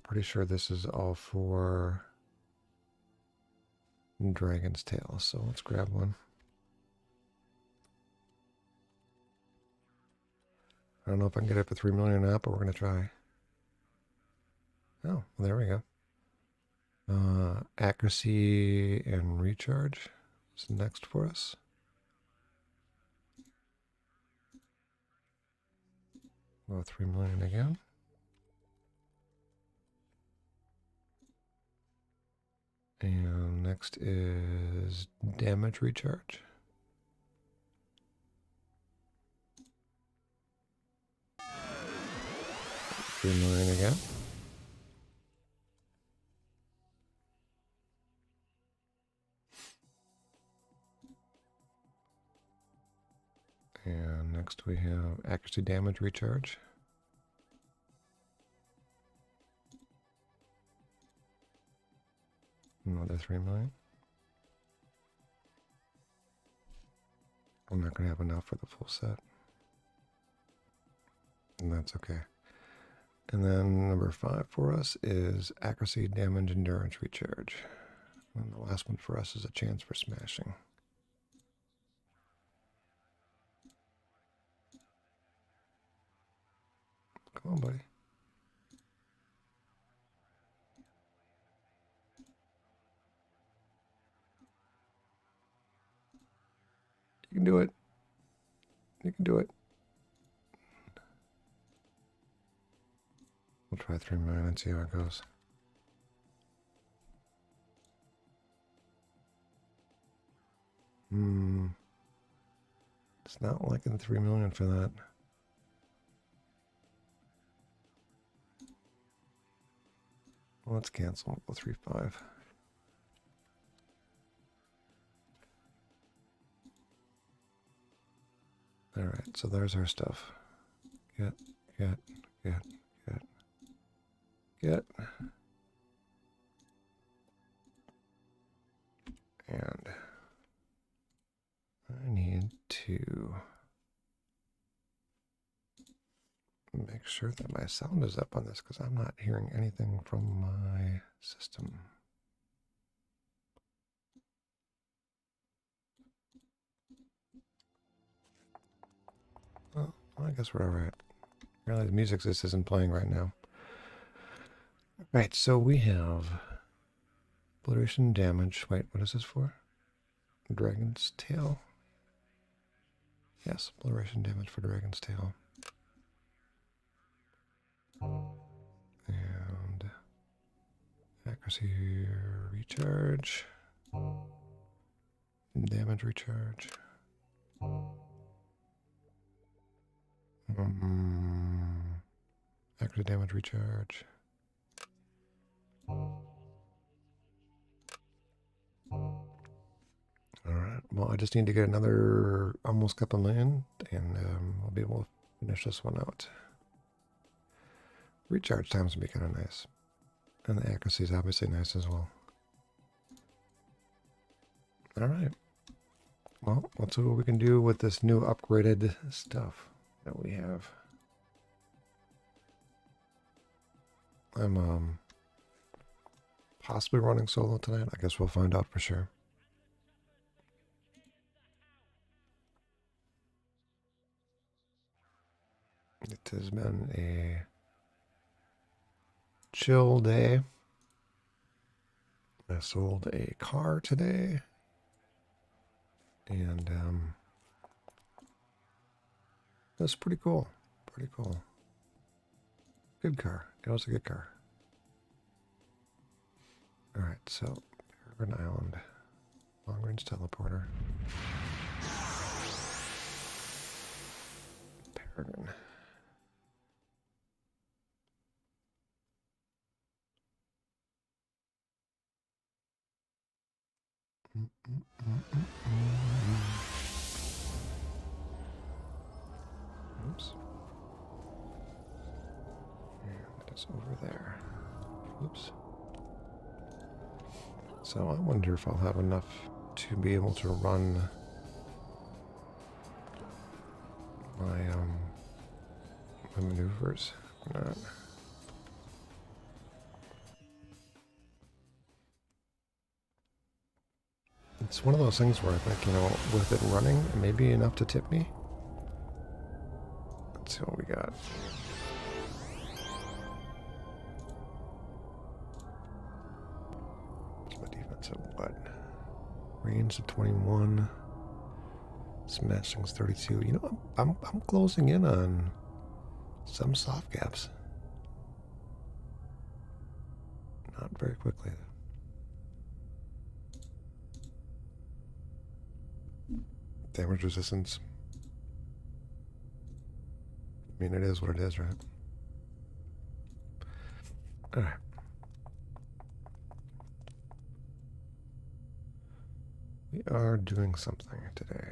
pretty sure this is all for Dragon's Tail, so let's grab one. I don't know if I can get up to 3 million or not, but we're going to try. Oh, well, there we go. Accuracy and recharge is next for us. Well, 3 million again. And next is damage recharge. 3 million again. And next we have accuracy damage recharge. Another 3 million. I'm not going to have enough for the full set. And that's okay. And then number 5 for us is accuracy damage endurance recharge. And the last one for us is a chance for smashing. Come on, buddy. You can do it. You can do it. We'll try 3 million and see how it goes. It's not liking 3 million for that. Well, let's cancel. We'll go 3.5. All right, so there's our stuff. Get. And I need to make sure that my sound is up on this because I'm not hearing anything from my system. Well, I guess we're all right. Apparently the music just isn't playing right now. All right, so we have obliteration damage. Wait, what is this for? Dragon's Tail. Yes, obliteration damage for Dragon's Tail. And accuracy recharge. Damage recharge. Accuracy damage recharge. Alright, well, I just need to get another almost couple million, and I'll be able to finish this one out. Recharge times would be kind of nice. And the accuracy is obviously nice as well. Alright. Well, let's see what we can do with this new upgraded stuff that we have. I'm possibly running solo tonight. I guess we'll find out for sure. It has been a chill day. I sold a car today. And that's pretty cool. Pretty cool. Good car. It was a good car. Alright, so Peregrine Island. Long range teleporter. Peregrine. Oops. And it's over there. Oops. So I wonder if I'll have enough to be able to run my my maneuvers or not. It's one of those things where I think, you know, with it running, it may be enough to tip me. Let's see what we got. What's my defense at what? Range of 21. Smashing's 32. You know, I'm closing in on some soft gaps. Not very quickly. Damage resistance. I mean, it is what it is, right? Alright. We are doing something today.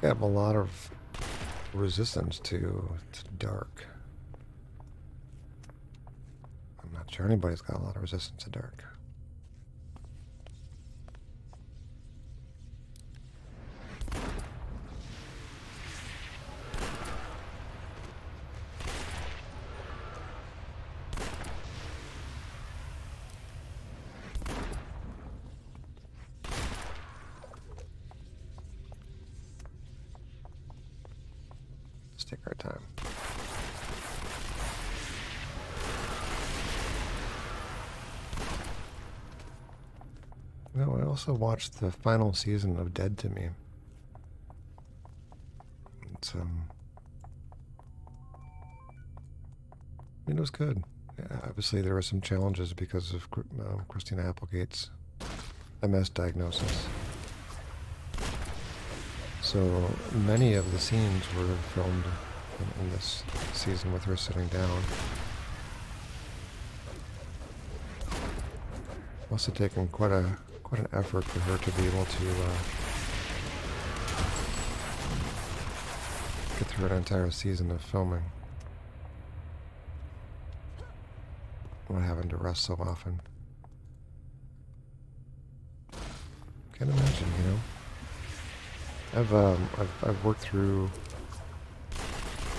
I have a lot of resistance to dark. I'm not sure anybody's got a lot of resistance to dark. Let's take our time. No, I also watched the final season of Dead to Me. It's it was good. Yeah, obviously, there were some challenges because of Christina Applegate's MS diagnosis. So many of the scenes were filmed in this season with her sitting down. Must have taken quite an effort for her to be able to get through an entire season of filming. Not having to rest so often. Can't imagine, you know. I've worked through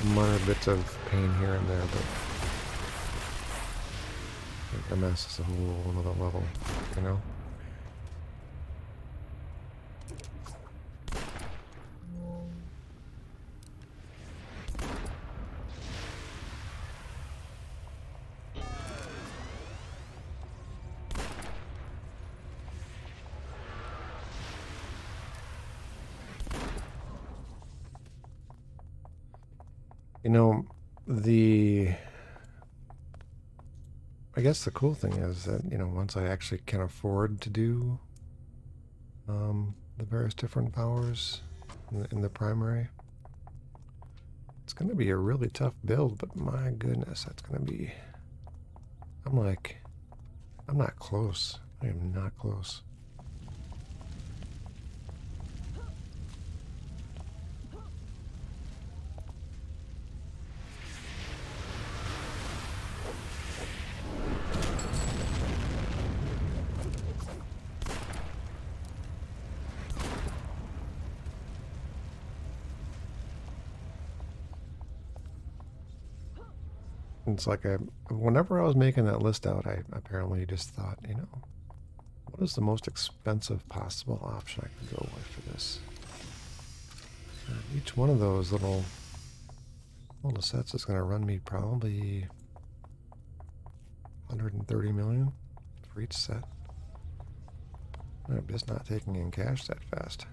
minor bits of pain here and there, but MS is a whole another level, you know. You know, I guess the cool thing is that, you know, once I actually can afford to do the various different powers in the primary, it's going to be a really tough build, but my goodness, that's going to be... I'm not close. I am not close. It's like whenever I was making that list out, I apparently just thought, you know, what is the most expensive possible option I can go with for this? And each one of those little sets is going to run me probably 130 million for each set. I'm just not taking in cash that fast.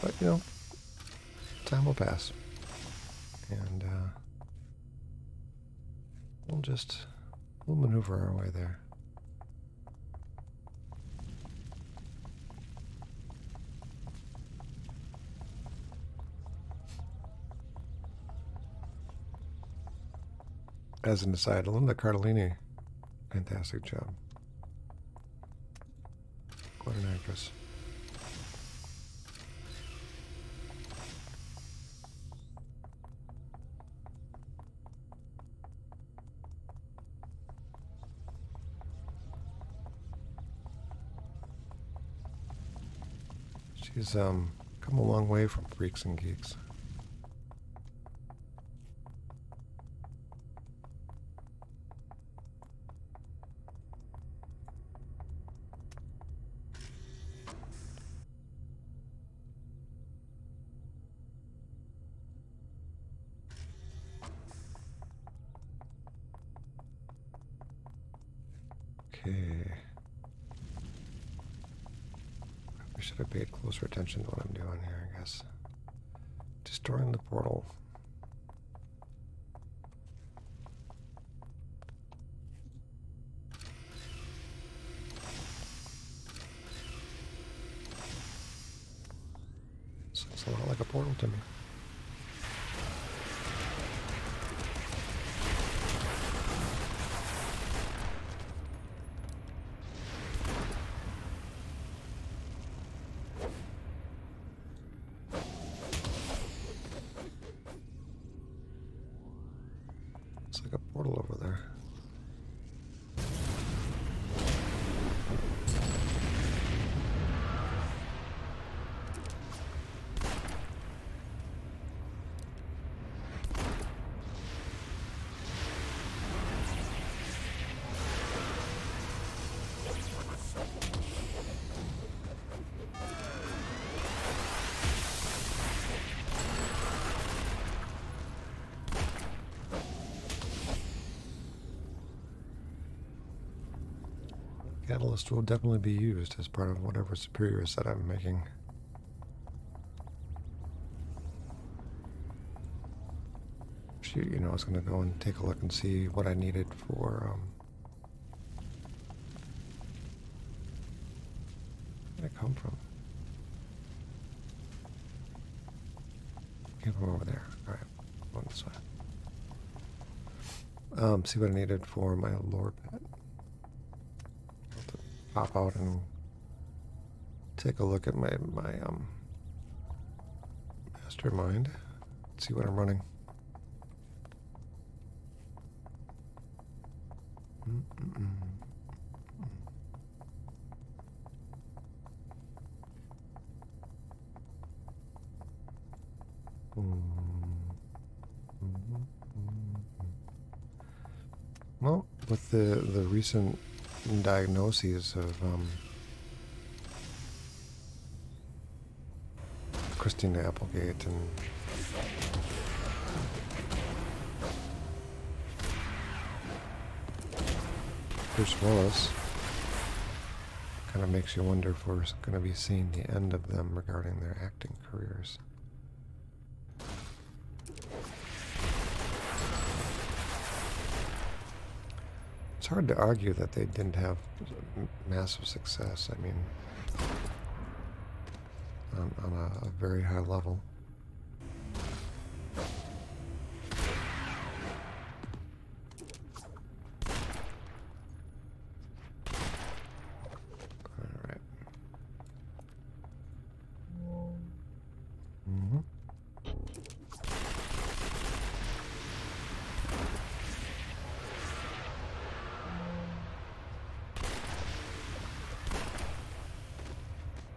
But, you know, time will pass. And we'll We'll maneuver our way there. As an aside, Linda Cardellini, fantastic job. What an actress. She's come a long way from Freaks and Geeks. Okay. I should have paid closer attention to what I'm doing here, I guess. Destroying the portal. This looks a lot like a portal to me. Looks like a portal over there. Catalyst will definitely be used as part of whatever superior set I'm making. Shoot, you know, I was going to go and take a look and see what I needed for, where did it come from? Came from over there. Alright, going this way. See what I needed for my lore pet. Pop out and take a look at my mastermind. See what I'm running. Well, with the recent diagnoses of Christina Applegate and Bruce Willis, kind of makes you wonder if we're going to be seeing the end of them regarding their acting careers. It's hard to argue that they didn't have massive success. I mean, on a very high level. All right.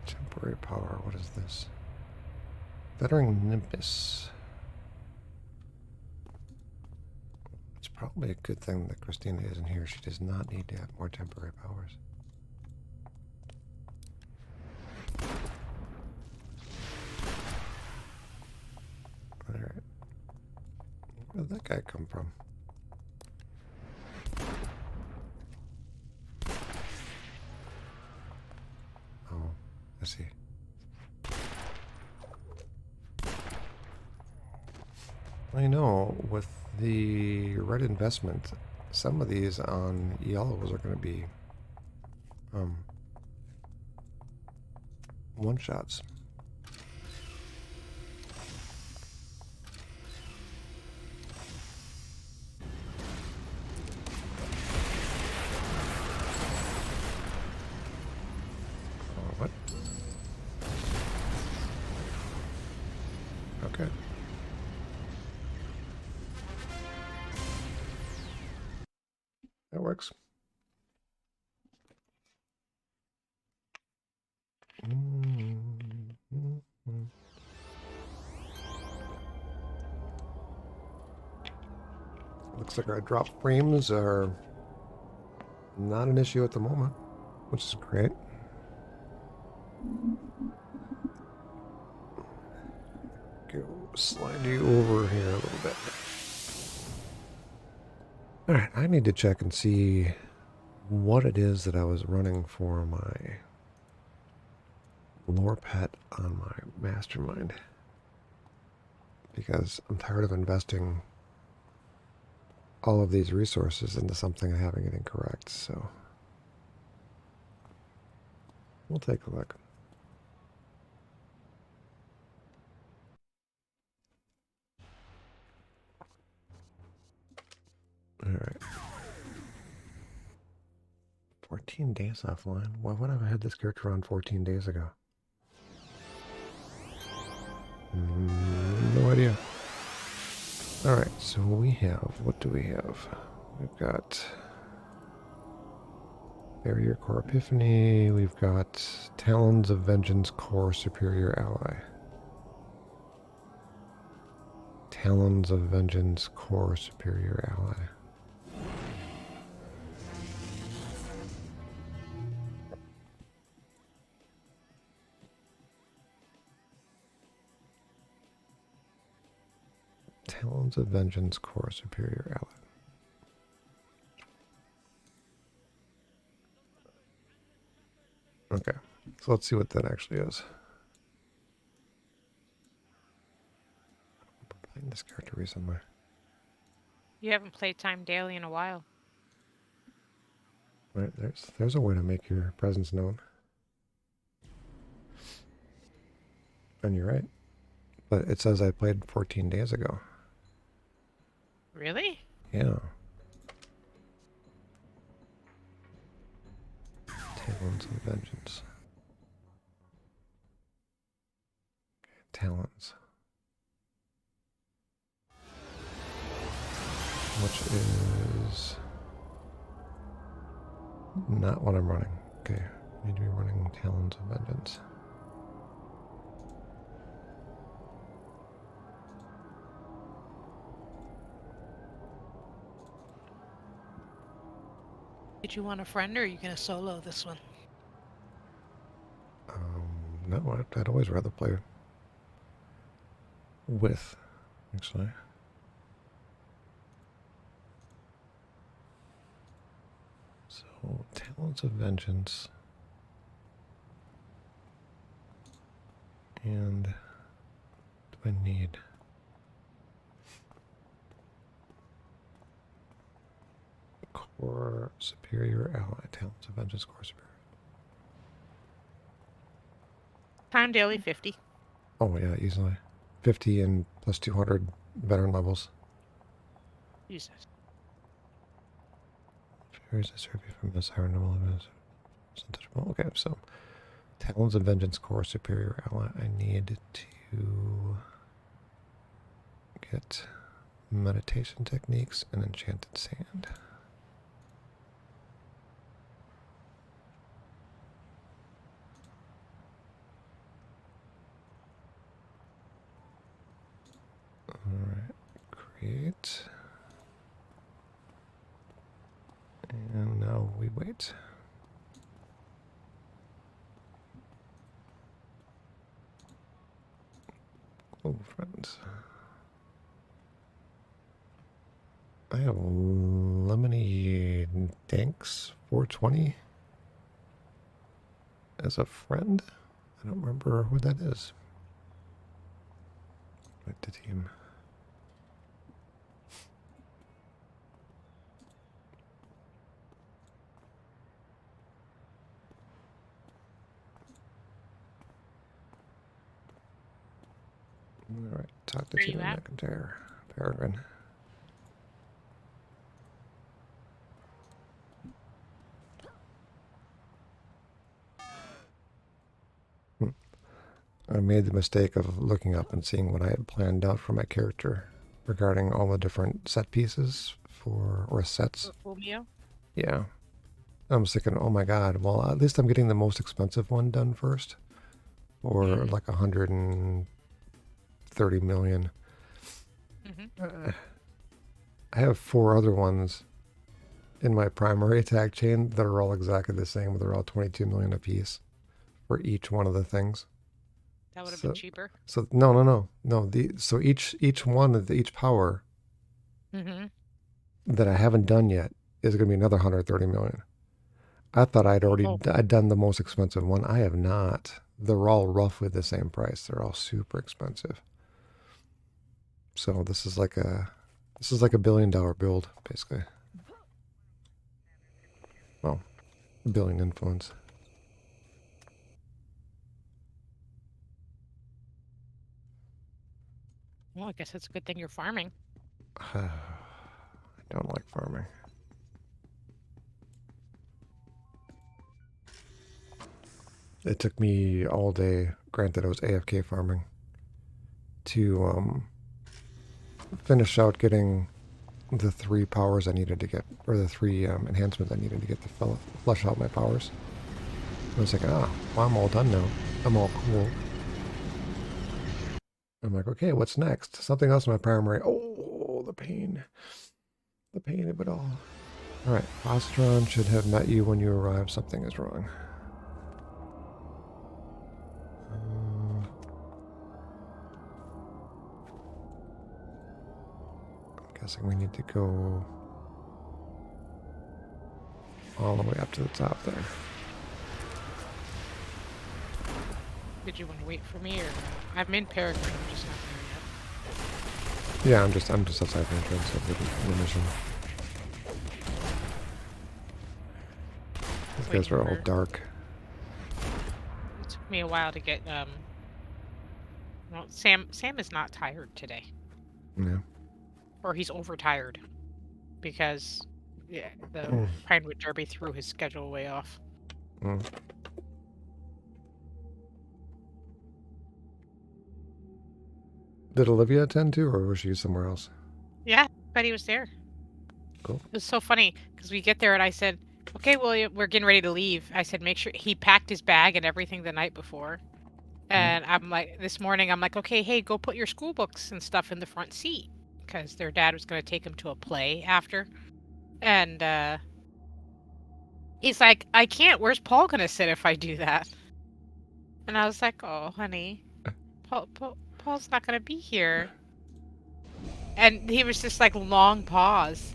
Temporary power, what is this? Veteran Nimbus. It's probably a good thing that Christina isn't here. She does not need to have more temporary powers. Alright. Where did that guy come from? Oh, I see. I know, with the right investment, some of these on yellows are going to be one-shots. What? Okay. That works. Looks like our drop frames are not an issue at the moment, which is great. Go slide you over here a little bit. All right, I need to check and see what it is that I was running for my lore pet on my mastermind, because I'm tired of investing all of these resources into something and having it incorrect. So we'll take a look. All right. 14 days offline? Why would I have had this character on 14 days ago? No idea. All right, so we have, what do we have? We've got Barrier Core Epiphany. We've got Talons of Vengeance Core Superior Ally. Talons of Vengeance Core Superior Ally. Talons of Vengeance Core Superior Ally. Okay, so let's see what that actually is. I've been playing this character recently. You haven't played Time Daily in a while. Right, there's a way to make your presence known. And you're right. But it says I played 14 days ago. Really? Yeah. Talons of Vengeance. Talons. Which is not what I'm running. Okay, I need to be running Talons of Vengeance. Did you want a friend or are you going to solo this one? No, I'd always rather play with, actually. So, Talons of Vengeance. And do I need... Core Superior Ally. Talons of Vengeance Core Superior. Time Daily 50. Oh, yeah, easily. 50 and plus 200 veteran levels. Jesus. Here's a survey from this higher number of okay, so Talons of Vengeance Core Superior Ally. I need to get meditation techniques and enchanted sand. Alright, create. And now we wait. Oh, friends. I have Lemony Danks 420 as a friend. I don't remember who that is. Right to team. All right, talk to Where you Tina at? McIntyre. Peregrine. I made the mistake of looking up and seeing what I had planned out for my character regarding all the different set pieces or sets. For Fumio? Yeah. I was thinking, oh my god, well, at least I'm getting the most expensive one done first. Or like 130 million. Mm-hmm. I have 4 other ones in my primary attack chain that are all exactly the same. They're all 22 million apiece for each one of the things. That would have been So, cheaper. so no. So each one of each power Mm-hmm. that I haven't done yet is going to be another 130 million. I thought I'd done the most expensive one. I have not. They're all roughly the same price. They're all super expensive. So this is like a $1 billion build basically. Well, billion influence. Well, I guess it's a good thing you're farming. I don't like farming. It took me all day, granted I was AFK farming, to finish out getting the 3 powers I needed to get, or the 3 enhancements I needed to get to flesh out my powers. I was like, well, I'm all done now. I'm all cool. I'm like, okay, what's next? Something else in my primary. Oh, the pain. The pain of it all. Alright, Ostron should have met you when you arrived. Something is wrong. I'm guessing we need to go all the way up to the top there. Did you want to wait for me, or I'm in Peregrine? I'm just not there yet. Yeah, I'm just outside the entrance of the mission. These guys are all dark. It took me a while to get well, Sam is not tired today. Yeah. Or he's overtired. Because yeah, the Pinewood Derby threw his schedule way off. Did Olivia attend to, or was she somewhere else? Yeah, but he was there. Cool. It was so funny because we get there and I said, "Okay, William, we're getting ready to leave." I said, "Make sure he packed his bag and everything the night before." And I'm like, this morning, I'm like, "Okay, hey, go put your school books and stuff in the front seat," because their dad was going to take him to a play after. And he's like, "I can't. Where's Paul going to sit if I do that?" And I was like, "Oh, honey, Paul's not going to be here." And he was just like long pause.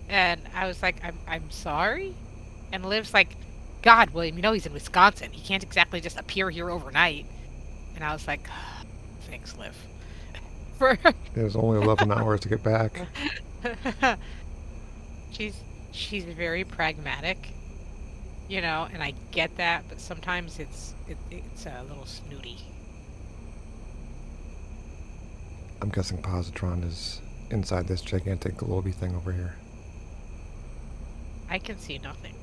And I was like, I'm sorry? And Liv's like, God, William, you know he's in Wisconsin. He can't exactly just appear here overnight. And I was like, oh, thanks, Liv. It was only 11 hours to get back. she's very pragmatic, you know, and I get that, but sometimes it's a little snooty. I'm guessing Positron is inside this gigantic globy thing over here. I can see nothing.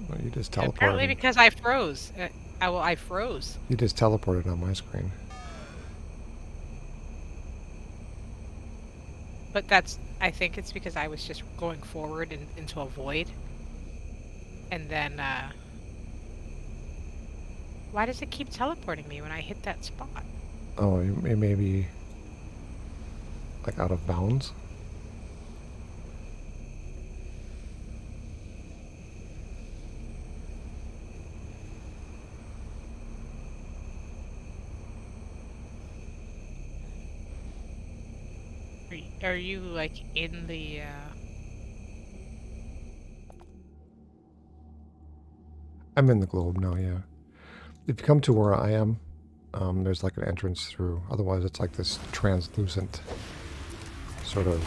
Well, you just teleported. Apparently because I froze. I froze. You just teleported on my screen. But I think it's because I was just going forward into a void. And then, why does it keep teleporting me when I hit that spot? Oh, it may be like out of bounds. Are you like in the I'm in the globe now, yeah. If you come to where I am, there's like an entrance through. Otherwise, it's like this translucent sort of...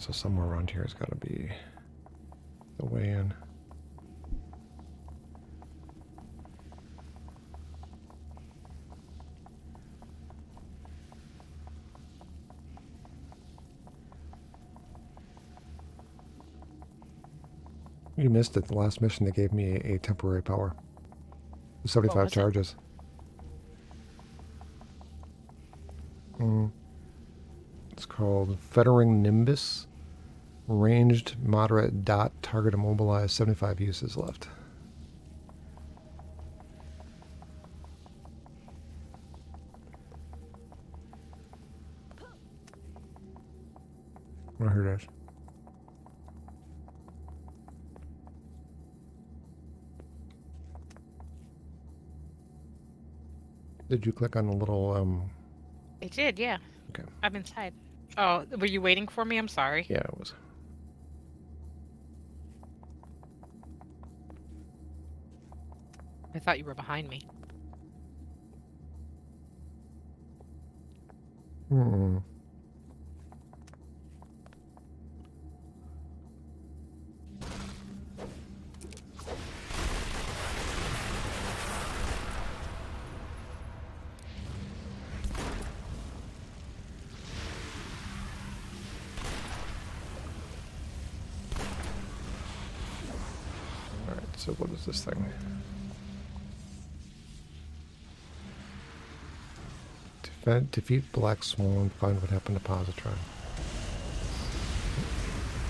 So somewhere around here has got to be the way in. You missed it. The last mission, they gave me a temporary power. 75 was it? charges. It's called Fettering Nimbus. Ranged, moderate, dot, target immobilized, 75 uses left. Oh, here it is. Did you click on the little, It did, yeah. Okay. I'm inside. Oh, were you waiting for me? I'm sorry. Yeah, it was. I thought you were behind me. Hmm. Alright, so what is this thing? Defeat Black Swan, find what happened to Positron.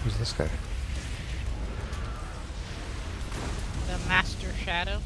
Who's this guy? The Master Shadow.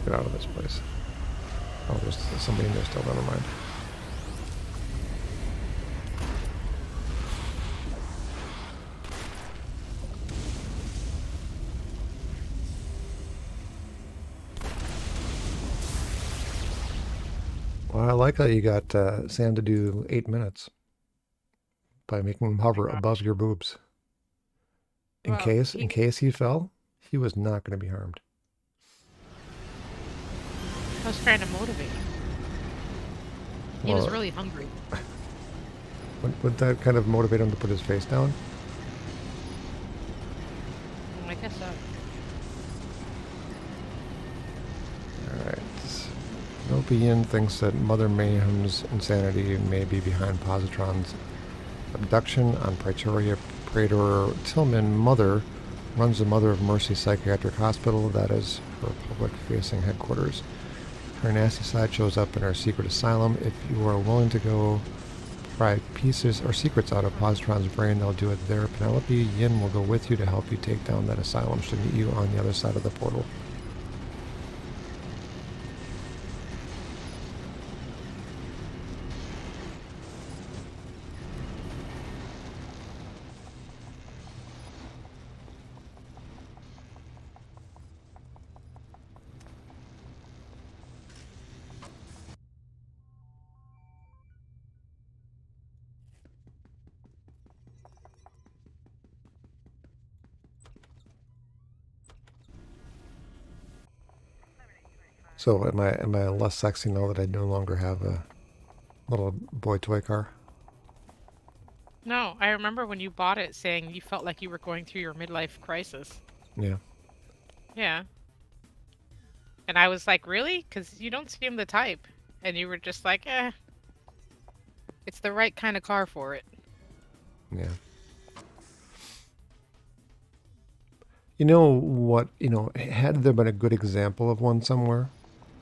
Get out of this place. Oh, there's somebody in there still, never mind. Well, I like how you got Sam to do 8 minutes by making him hover above your boobs. In case he fell, he was not going to be harmed. I was trying to motivate him. He was really hungry. Would that kind of motivate him to put his face down? I guess so. Alright. Nopian thinks that Mother Mayhem's insanity may be behind Positron's abduction on Praetoria. Praetor Tillman Mother runs the Mother of Mercy Psychiatric Hospital. That is her public-facing headquarters. Her nasty side shows up in her secret asylum. If you are willing to go pry pieces or secrets out of Positron's brain, they'll do it there. Penelope Yin will go with you to help you take down that asylum. She'll meet you on the other side of the portal. So am I less sexy now that I no longer have a little boy toy car? No, I remember when you bought it saying you felt like you were going through your midlife crisis. Yeah. Yeah. And I was like, really? Because you don't seem the type. And you were just like, it's the right kind of car for it. Yeah. You know what? Had there been a good example of one somewhere,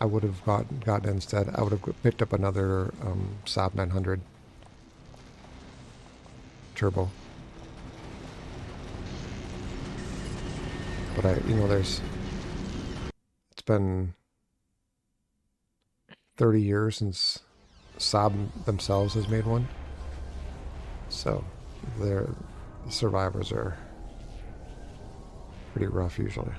I would have gotten instead. I would have picked up another Saab 900 turbo. But it's been 30 years since Saab themselves has made one. So the survivors are pretty rough usually.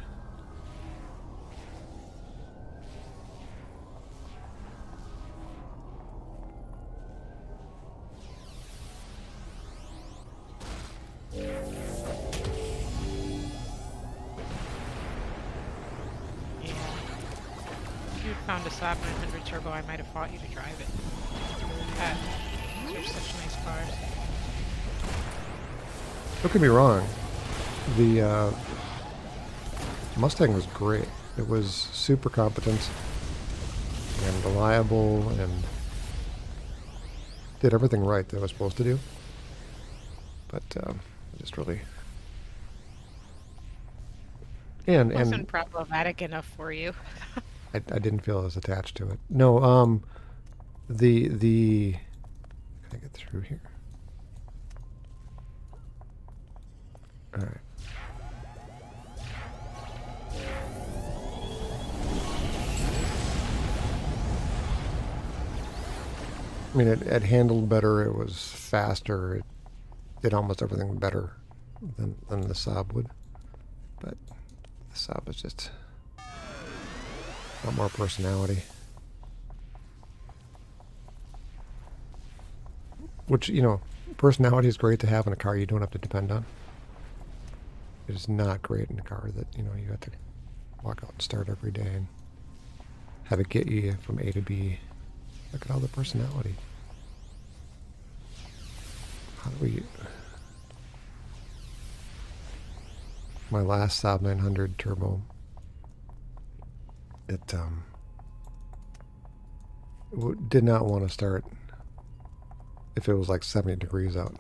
Yeah. If you'd found a Saab 900 turbo, I might have fought you to drive it. Those are such nice cars. Don't get me wrong. The Mustang was great. It was super competent and reliable and did everything right that it was supposed to do. But just really It wasn't problematic enough for you. I didn't feel as attached to it. No, the can I get through here? All right. I mean, it handled better. It was faster. It did almost everything better than the Saab would. But the Saab is just a lot more personality. Which, personality is great to have in a car you don't have to depend on. It is not great in a car that, you have to walk out and start every day and have it get you from A to B. Look at all the personality. How do we... My last Saab 900 turbo, it did not want to start if it was like 70 degrees out.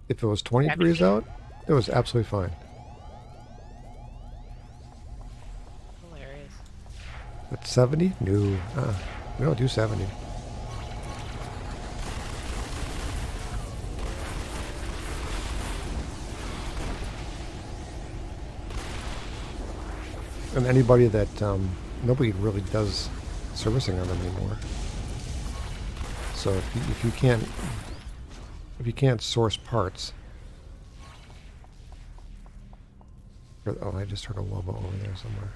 If it was 20 degrees out, it was absolutely fine. Hilarious. But 70? No. We don't do 70. And anybody that nobody really does servicing on them anymore. So if you can't source parts, oh, I just heard a wubba over there somewhere.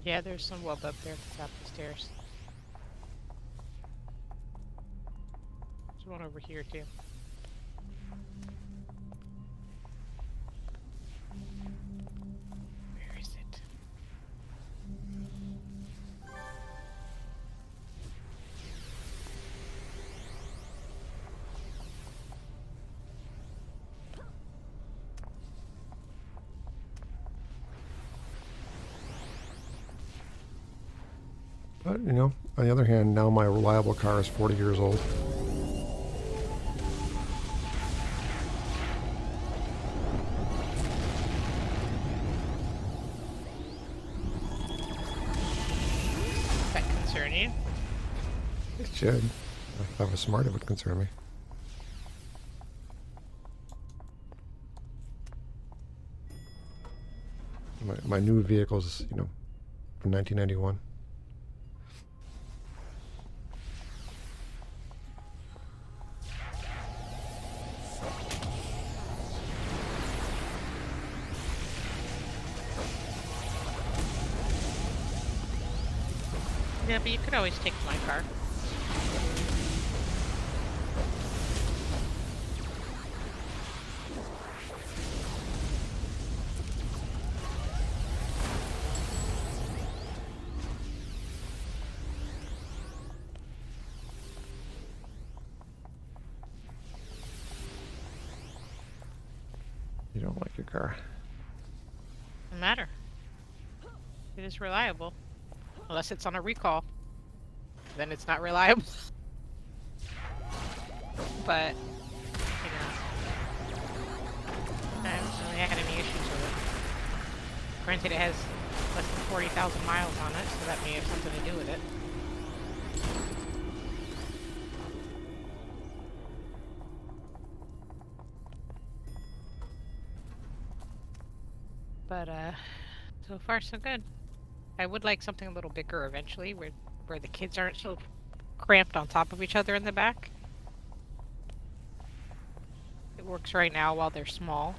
Yeah, there's some wub up there at the top of the stairs. There's one over here too. Where is it? But, on the other hand, now my reliable car is 40 years old. Does that concern you? It should. If I was smart, it would concern me. My new vehicle's, from 1991. Yeah, but you could always take my car. You don't like your car. Doesn't matter. It is reliable. Unless it's on a recall. Then it's not reliable. But, I haven't really had any issues with it. Granted, it has less than 40,000 miles on it, so that may have something to do with it. But, so far so good. I would like something a little bigger eventually, where the kids aren't so cramped on top of each other in the back. It works right now while they're small.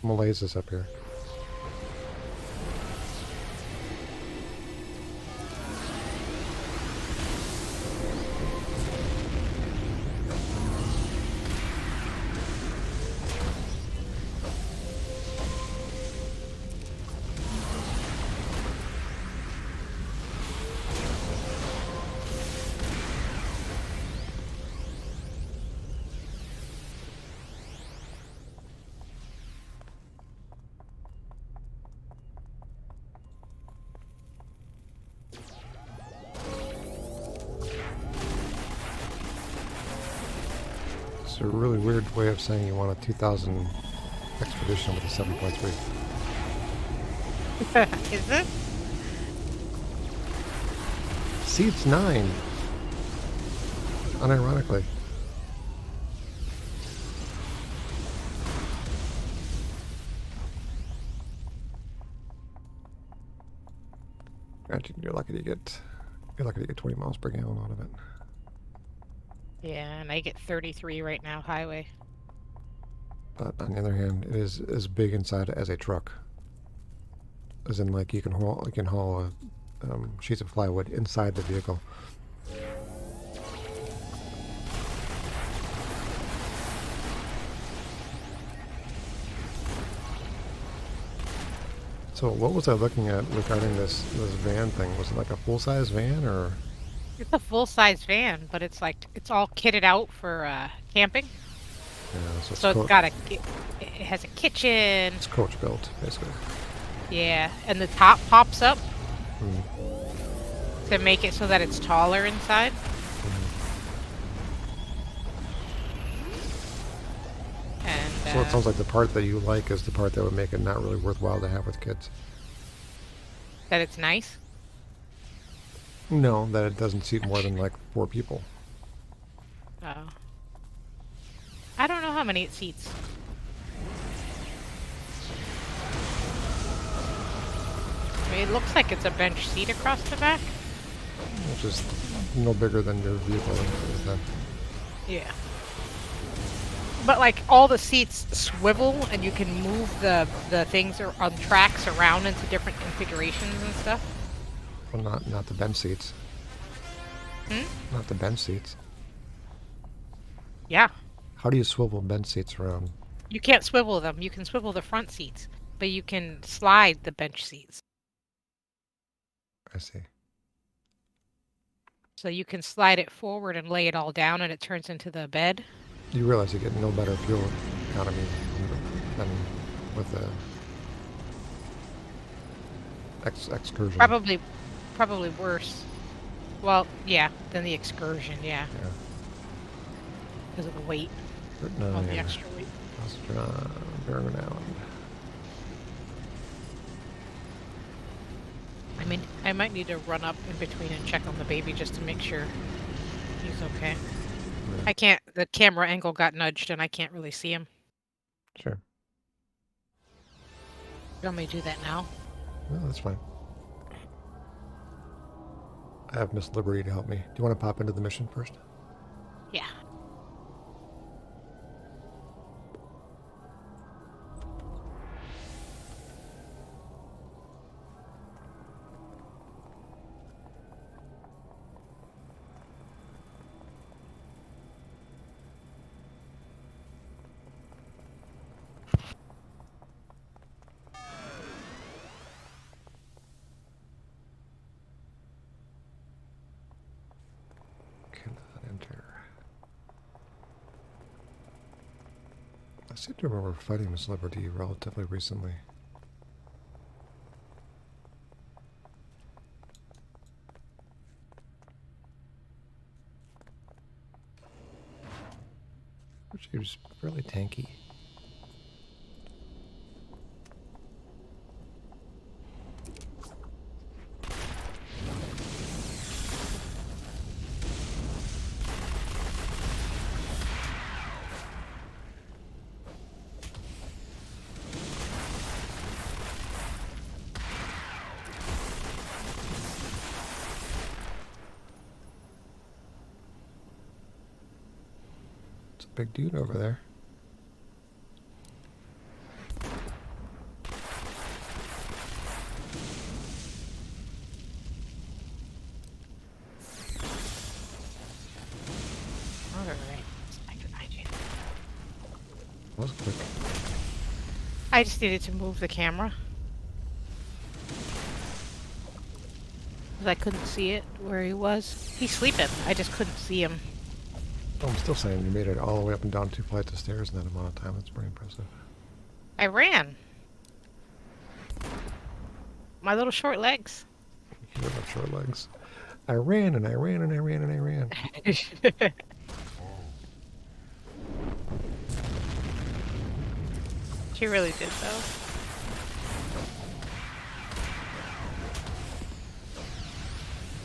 Malaise is up here. It's a really weird way of saying you want a 2000 expedition with a 7.3. Is it? See, it's 9. Unironically. Granted, you're lucky to get 20 miles per gallon out of it. Yeah, and I get 33 right now, highway. But on the other hand, it is as big inside as a truck. As in, like, you can haul sheets of plywood inside the vehicle. So what was I looking at regarding this van thing? Was it like a full-size van, or? It's a full-size van, but it's like it's all kitted out for camping. Yeah, So it's got it has a kitchen. It's coach built, basically. Yeah, and the top pops up Mm. to make it so that it's taller inside. And So it sounds like the part that you like is the part that would make it not really worthwhile to have with kids. that it's nice. No, that it doesn't seat more than like 4 people. Oh. I don't know how many it seats. I mean, it looks like it's a bench seat across the back. Which is no bigger than your vehicle is then. Yeah. But like all the seats swivel and you can move the things on tracks around into different configurations and stuff. Well, not the bench seats. Not the bench seats. Yeah. How do you swivel bench seats around? You can't swivel them. You can swivel the front seats, but you can slide the bench seats. I see. So you can slide it forward and lay it all down and it turns into the bed. You realize you get no better fuel economy than with the excursion. Probably worse. Well, yeah, than the excursion, yeah. Because of the weight. No, The extra weight. Barren Island. I mean, I might need to run up in between and check on the baby just to make sure he's okay. Yeah. I can't, the camera angle got nudged and I can't really see him. Sure. You want me to do that now? No, that's fine. I have Miss Liberty to help me. Do you want to pop into the mission first? Yeah. Enter. I seem to remember fighting Miss Liberty relatively recently. She was fairly tanky. big dude over there. That was quick. I just needed to move the camera. Because I couldn't see it where he was. He's sleeping. I just couldn't see him. I'm still saying you made it all the way up and down 2 flights of stairs in that amount of time. That's pretty impressive. I ran. My little short legs. You have short legs. I ran and I ran and I ran and I ran. She really did, though.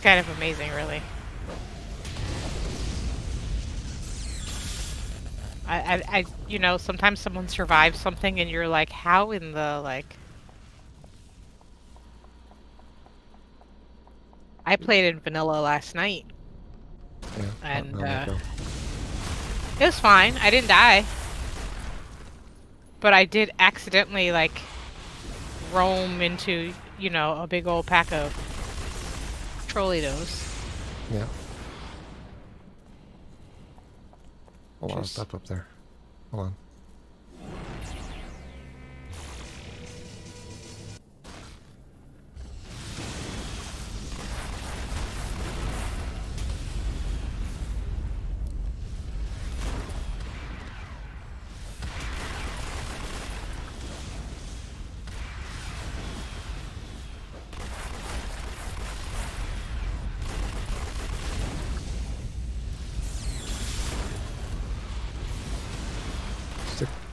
Kind of amazing, really. You know, sometimes someone survives something and you're like, how in the, like... I played in vanilla last night. Yeah, And, go. it was fine. I didn't die. But I did accidentally, like, roam into, you know, a big old pack of Trollitos. Yeah. A lot of stuff up there. Hold on.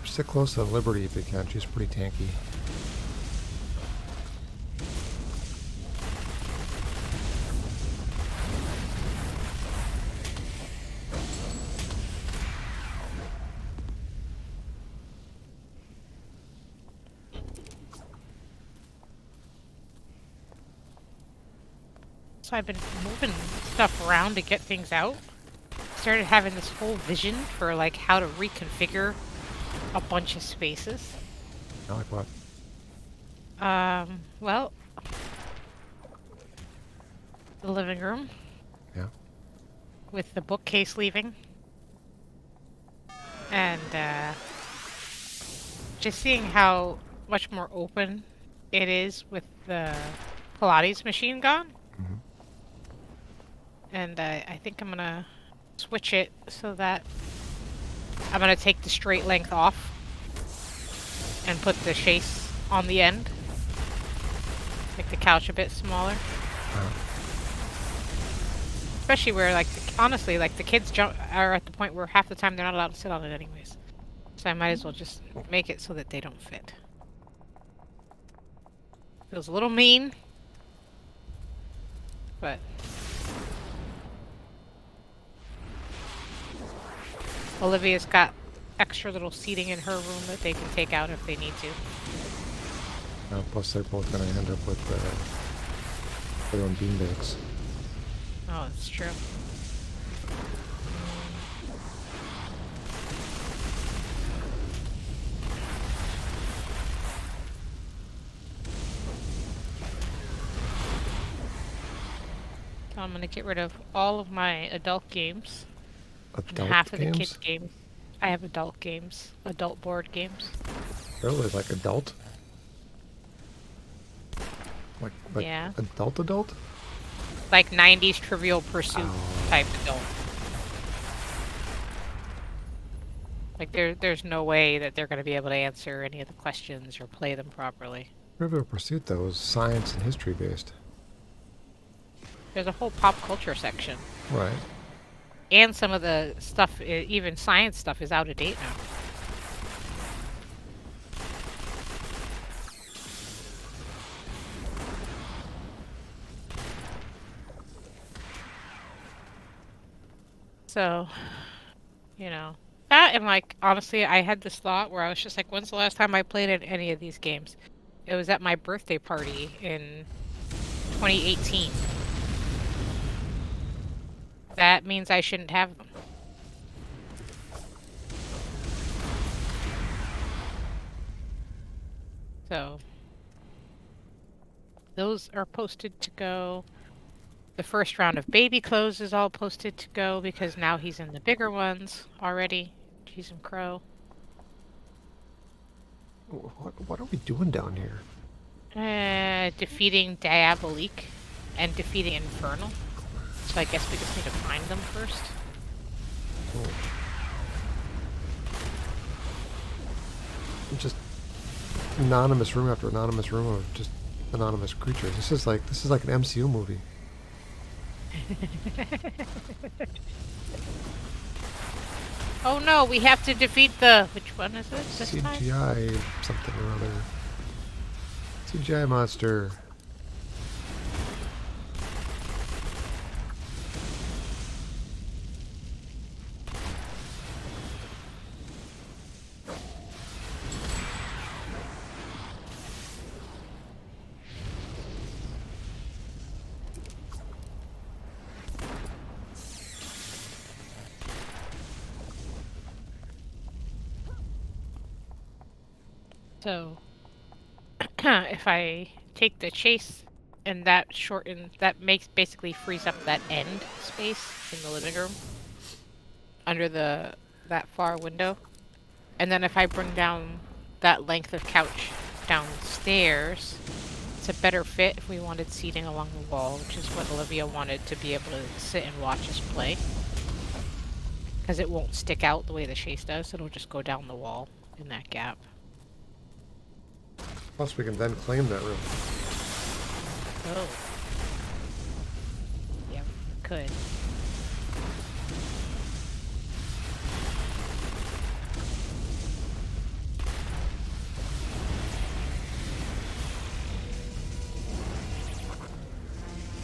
Stick close to Liberty if you can. She's pretty tanky. So I've been moving stuff around to get things out. Started having this whole vision for, like, how to reconfigure a bunch of spaces. I like what? Well, the living room. Yeah. With the bookcase leaving. And, just seeing how much more open it is with the Pilates machine gone. Mm-hmm. And I think I'm gonna switch it so that I'm gonna take the straight length off and put the chaise on the end. Make the couch a bit smaller. Especially where, like, honestly, like, the kids are at the point where half the time they're not allowed to sit on it anyways. So I might as well just make it so that they don't fit. Feels a little mean, but... Olivia's got extra little seating in her room that they can take out if they need to. Plus, they're both going to end up with their own beanbags. Oh, that's true. So I'm going to get rid of all of my adult games. Adult and half games? of the kids' games. I have adult games. Adult board games. Really? Like adult? Like yeah. Adult? Like 90s Trivial Pursuit type adult. Like there's no way that they're going to be able to answer any of the questions or play them properly. Trivial Pursuit, though, is science and history based. There's a whole pop culture section. Right. And some of the stuff, even science stuff, is out of date now. So, you know, that and, like, honestly, I had this thought where I was just like, when's the last time I played in any of these games? It was at my birthday party in 2018. That means I shouldn't have them. So those are posted to go. The first round of baby clothes is all posted to go because now he's in the bigger ones already. Cheese and Crow. What are we doing down here? Defeating Diabolique and defeating Infernal. So I guess we just need to find them first. Oh. Just anonymous room after anonymous room of just anonymous creatures. This is like an MCU movie. Oh no, we have to defeat the... Which one is it this time? CGI something or other. CGI monster. So, if I take the chase and that makes basically frees up that end space in the living room under that far window. And then if I bring down that length of couch downstairs, it's a better fit if we wanted seating along the wall, which is what Olivia wanted, to be able to sit and watch us play. Because it won't stick out the way the chase does, it'll just go down the wall in that gap. Plus, we can then claim that room. Oh. Yeah, we could.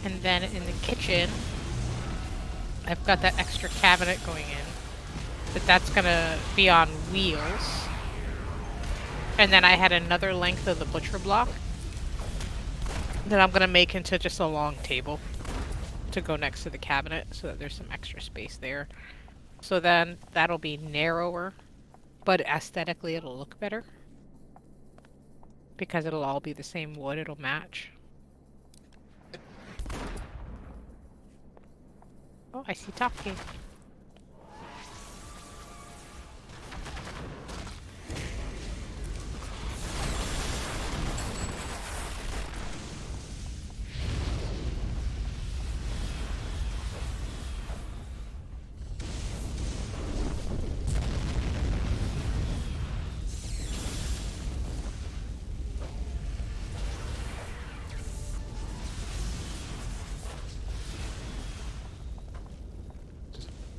And then in the kitchen, I've got that extra cabinet going in. But that's gonna be on wheels. And then I had another length of the butcher block that I'm gonna make into just a long table to go next to the cabinet so that there's some extra space there. So then that'll be narrower, but aesthetically it'll look better. Because it'll all be the same wood, it'll match. Oh, I see Top Cake.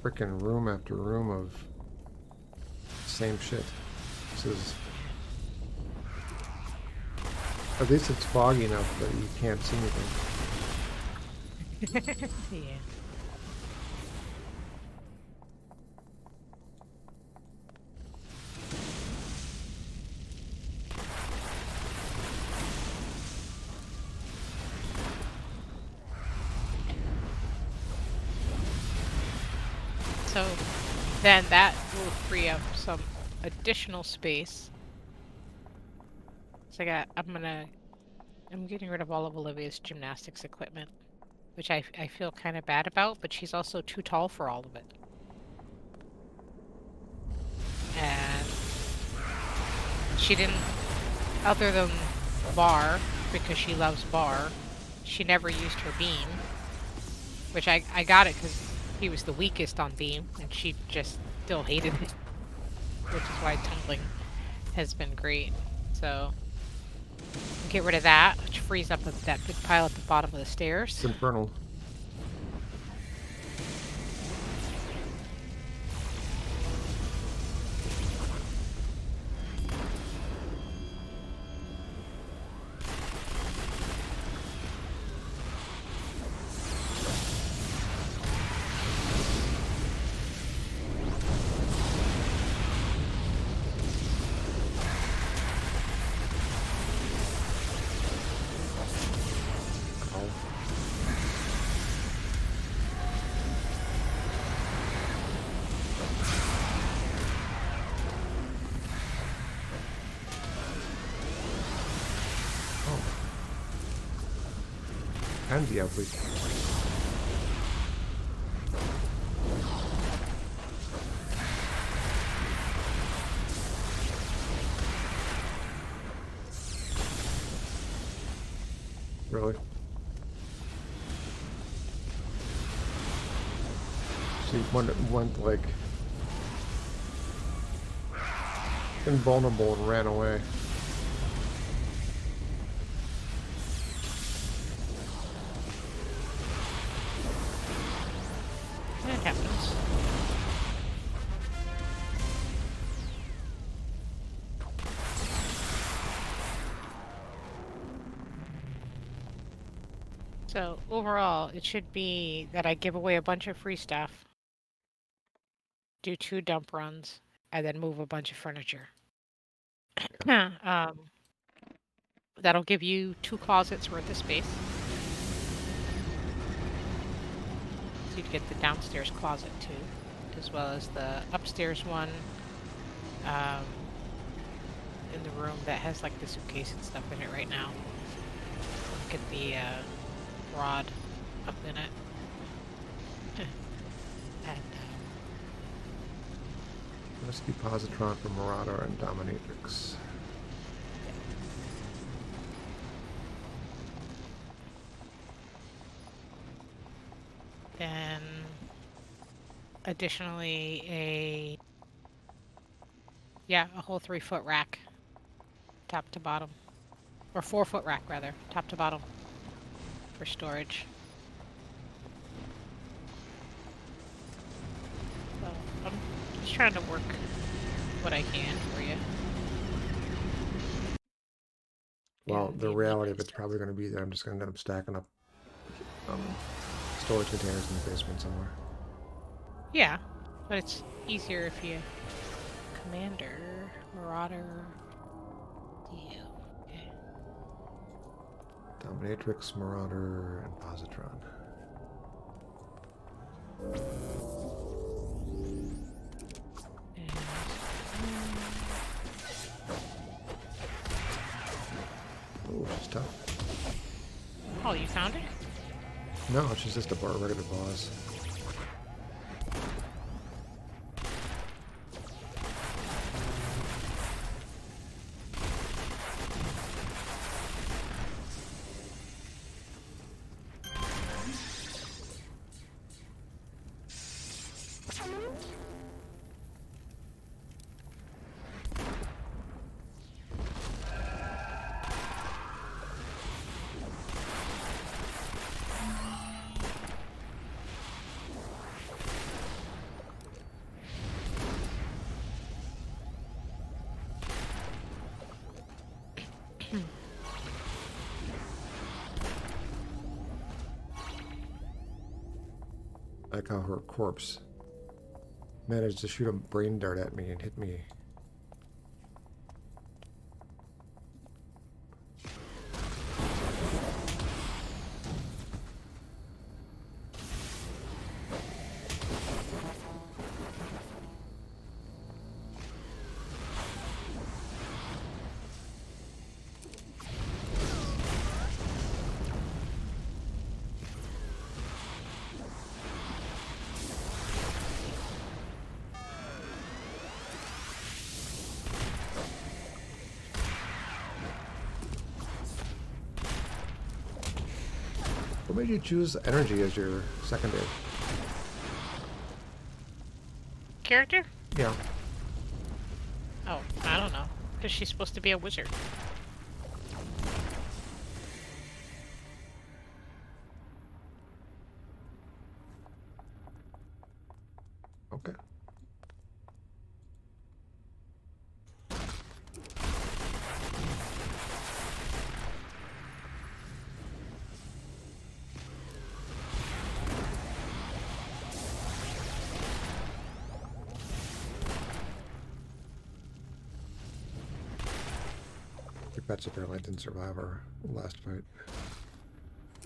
Freaking room after room of same shit. This is... At least it's foggy enough that you can't see anything. Yeah. So then that will free up some additional space. So I'm getting rid of all of Olivia's gymnastics equipment, which I feel kind of bad about, but she's also too tall for all of it. And she didn't, other than bar, because she loves bar, she never used her beam, which I got it because he was the weakest on beam, and she just still hated it, which is why tumbling has been great. So get rid of that, which frees up that big pile at the bottom of the stairs. It's infernal. Can be ugly. Really? She went like invulnerable and ran away. It happens. So overall, it should be that I give away a bunch of free stuff, do 2 dump runs, and then move a bunch of furniture. um, that'll give you 2 closets worth of space. So you'd get the downstairs closet too, as well as the upstairs one um, in the room that has like the suitcase and stuff in it right now. Get the rod up in it. And Rescue positron for Marauder and Dominatrix. then additionally a whole 3-foot rack, top to bottom. Or 4-foot rack rather, top to bottom for storage. So I'm just trying to work what I can for you. Well, And the the reality of amenities it's probably going to be that I'm just going to end up stacking up storage containers in the basement somewhere. Yeah, but it's easier if you Commander, Marauder, you. Okay. Dominatrix, Marauder, and Positron. And, Oh, she's tough. oh, you found it? No, she's just a regular boss. I like how her corpse managed to shoot a brain dart at me and hit me. What made you choose energy as your secondary? Character? Yeah. Oh, I don't know. Because she's supposed to be a wizard. Okay. Your pets apparently didn't survive our last fight.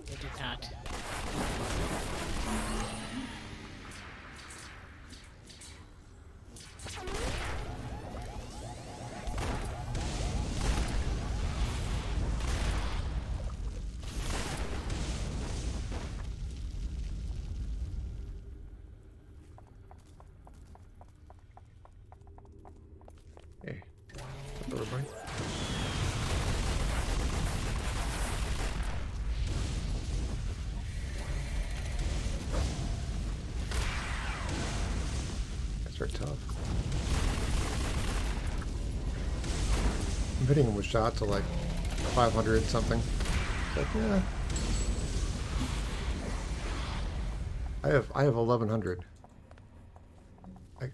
They did not. everybody. That's very tough. I'm hitting him with shots of like 500 something. It's like, yeah. I have 1100.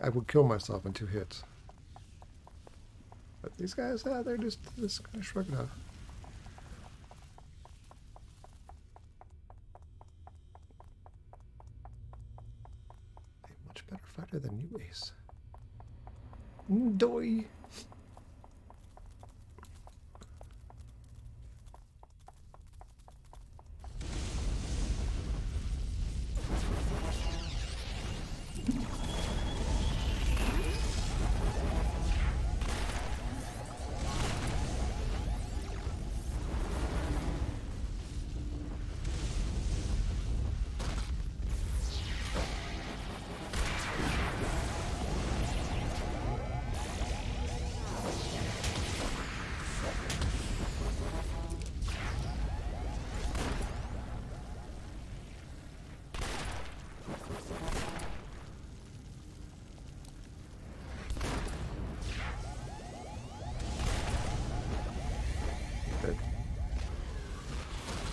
I would kill myself in 2 hits. But these guys, they're just kind of shrugging off. They're a much better fighter than you, Ace. Doy.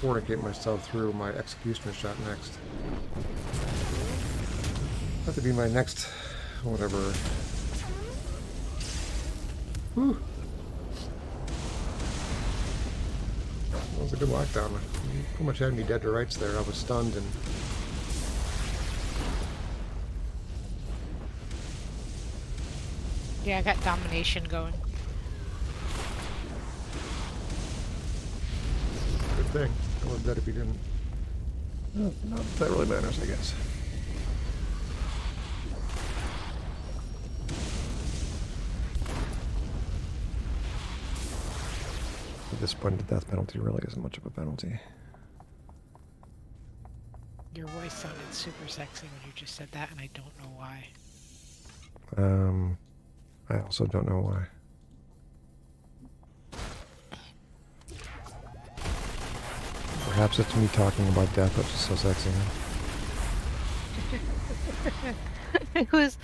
Fornicate myself through my executioner shot next. That to be my next whatever. Whew. That was a good lockdown. You pretty much had me dead to rights there. I was stunned and Yeah, I got domination going. good thing. I was dead if you didn't. Not that that really matters, I guess. At this point, the death penalty really isn't much of a penalty. Your voice sounded super sexy when you just said that, and I don't know why. I also don't know why. Perhaps it's me talking about death, which is so sexy. it was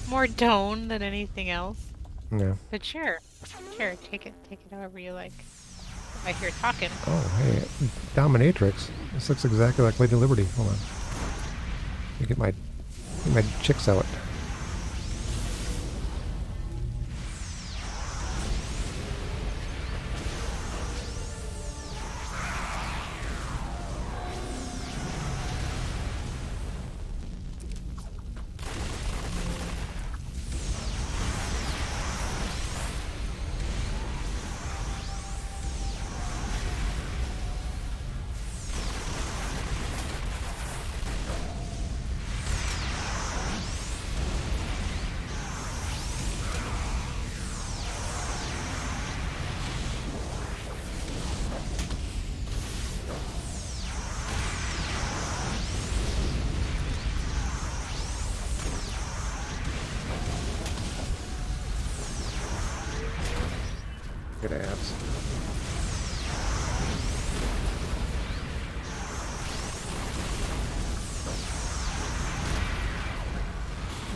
more tone than anything else. Yeah. But sure, take it however you like. I hear talking. Oh, hey, dominatrix. This looks exactly like Lady Liberty. Hold on. Let me get my chicks out. Get abs.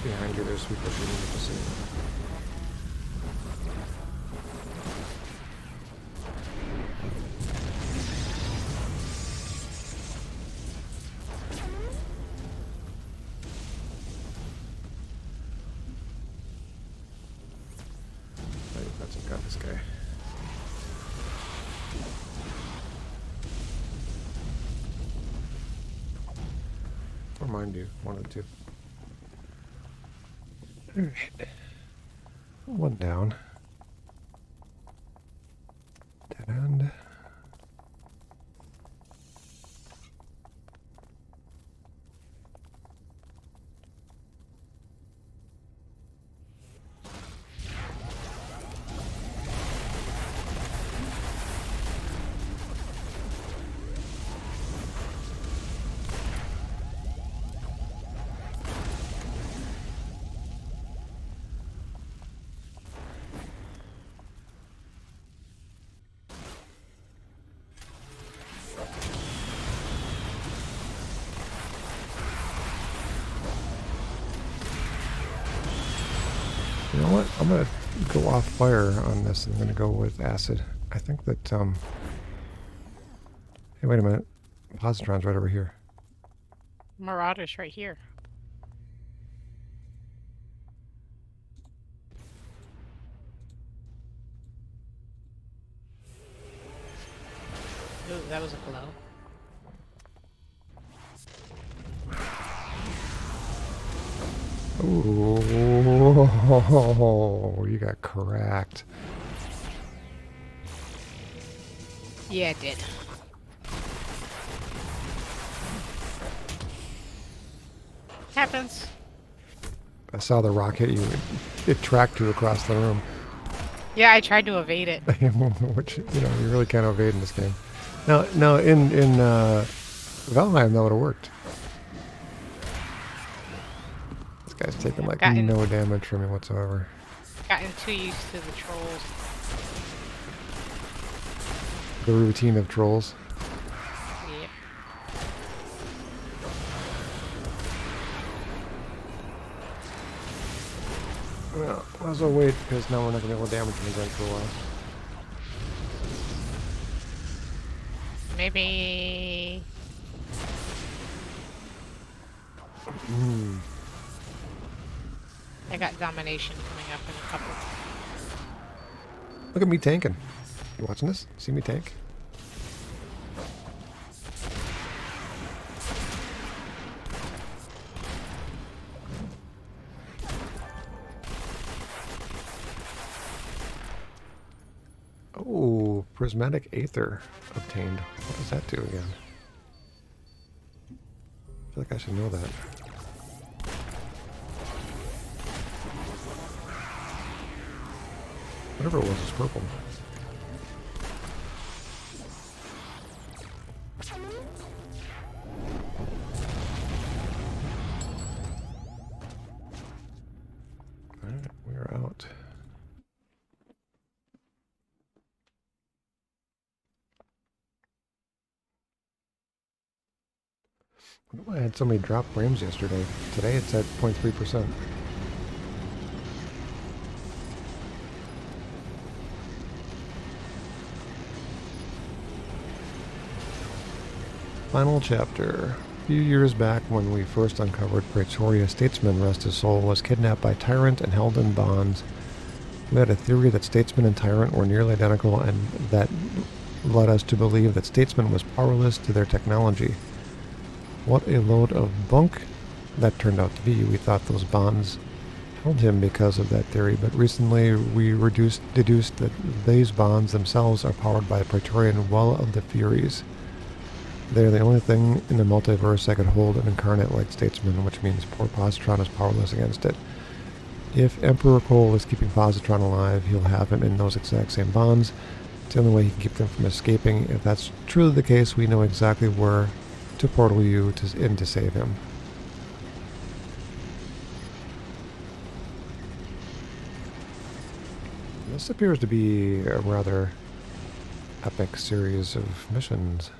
Behind you, there's people shooting at the scene. That's got this guy. Or mind you, one of the two. Alright. One down. Dead end. I'm gonna go off fire on this. I'm gonna go with acid. I think that hey, wait a minute. Positron's right over here. Marauder's right here. Ooh, that was a blow. Ooh, you got cracked. Yeah, it did. Happens. I saw the rock hit you. It tracked you across the room. Yeah, I tried to evade it. Which, you know, you really can't evade in this game. Now, in Valheim, that would have worked. This guy's taking like no damage from me whatsoever. Gotten too used to the trolls. The routine of trolls. Yep. Well, might as well wait because now we're not going to be able to damage him again for a while. Maybe. I got domination coming up in a couple. Look at me tanking. You watching this? See me tank? Oh, prismatic aether obtained. What does that do again? I feel like I should know that. Whatever it was, it's purple. Alright, we're out. I don't know why I had so many drop frames yesterday. Today it's at 0.3%. Final chapter. A few years back when we first uncovered Praetoria, Statesman, rest his soul, was kidnapped by Tyrant and held in bonds. We had a theory that Statesman and Tyrant were nearly identical, and that led us to believe that Statesman was powerless to their technology. What a load of bunk that turned out to be. We thought those bonds held him because of that theory, but recently we deduced that these bonds themselves are powered by the Praetorian Well of the Furies. They're the only thing in the multiverse that could hold an incarnate like Statesman, which means poor Positron is powerless against it. If Emperor Cole is keeping Positron alive, he'll have him in those exact same bonds. It's the only way he can keep them from escaping. If that's truly the case, we know exactly where to portal you in to save him. This appears to be a rather epic series of missions.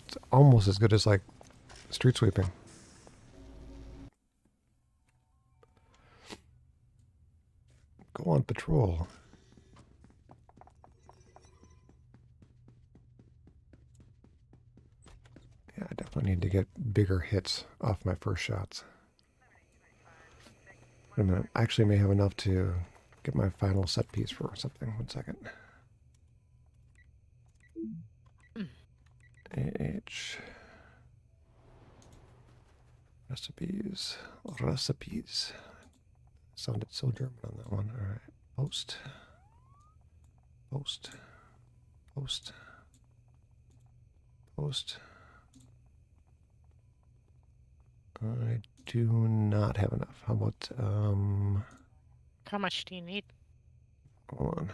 It's almost as good as like street sweeping. Go on patrol. Yeah, I definitely need to get bigger hits off my first shots. Wait a minute. I actually may have enough to get my final set piece for something. 1 second. H. Recipes. Recipes. Sounded so German on that one. All right. Post. Post. Post. Post. I do not have enough. How about, How much do you need? hold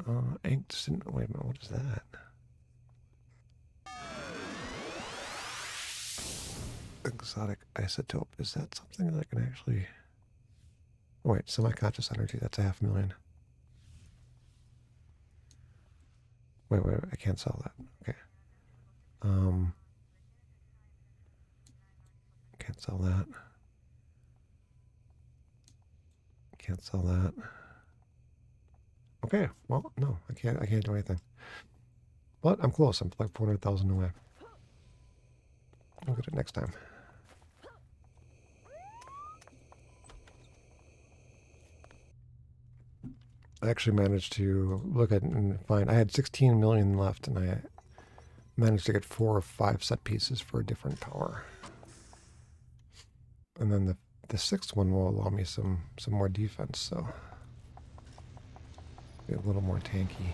on. Wait a minute, what is that? Exotic isotope. Is that something that I can actually... Oh, wait, semi-conscious energy. That's 500,000. Wait, I can't sell that. Okay. Can't sell that. Can't sell that. Okay, well, no, I can't do anything. But I'm close. I'm like 400,000 away. I'll get it next time. I actually managed to look at and find I had 16 million left, and I managed to get 4 or 5 set pieces for a different power. And then the sixth one will allow me some more defense, so be a little more tanky.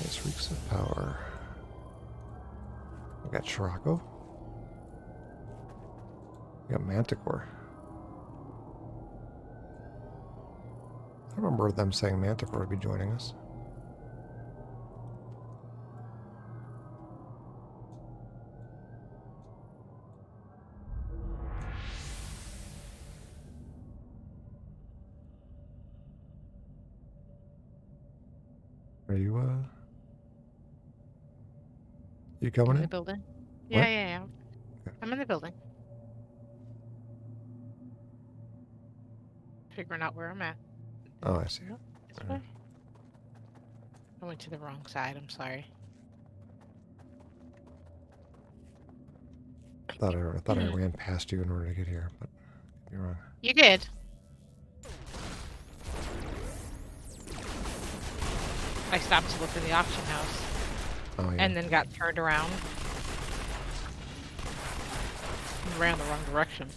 Nice reeks of power. We got Scirocco. We got Manticore. I remember them saying Manticore would be joining us. Are you coming In in? the building. What? Yeah. Okay. I'm in the building. Figuring out where I'm at. Oh, I see. Nope, this way. I went to the wrong side. I'm sorry. I thought I ran past you in order to get here, but you're wrong. You did. I stopped to look at the auction house. Oh, yeah. And then got turned around. And ran the wrong direction.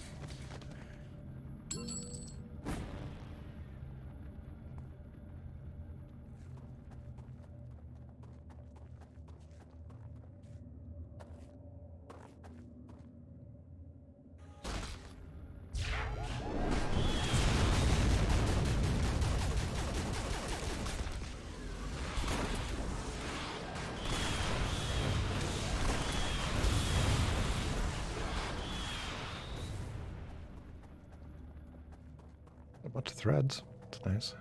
A bunch of threads. It's nice.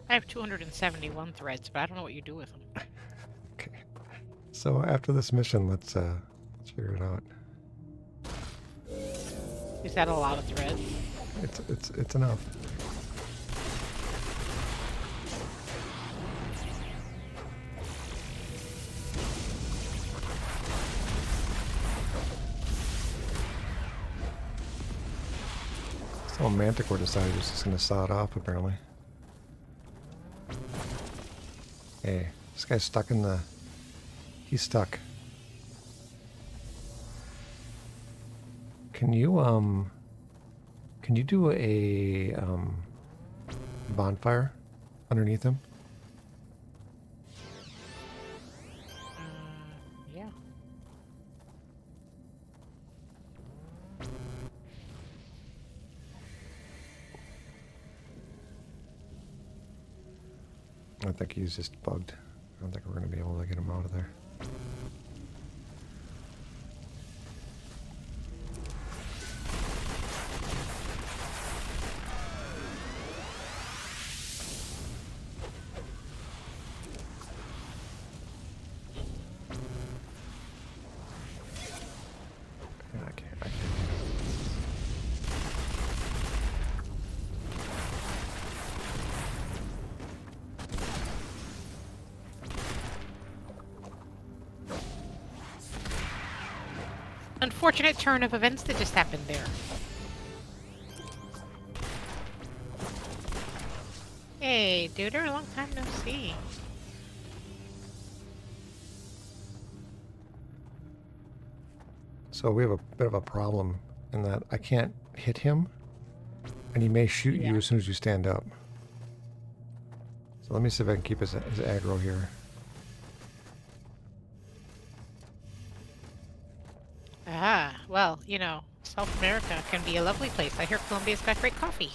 I have 271 threads, but I don't know what you do with them. Okay. So after this mission, let's figure it out. Is that a lot of threads? It's enough. So Manticore decided he's just gonna saw it off, apparently. Hey, this guy's stuck in the... He's stuck. Can you do a, bonfire underneath him? Yeah. I think he's just bugged. I don't think we're going to be able to get him out of there. Yeah, I can't. Unfortunate turn of events that just happened there. Hey, duder, long time no see. So we have a bit of a problem in that I can't hit him, and he may shoot you as soon as you stand up. So let me see if I can keep his aggro here. Ah, well, you know, South America can be a lovely place. I hear Colombia's got great coffee.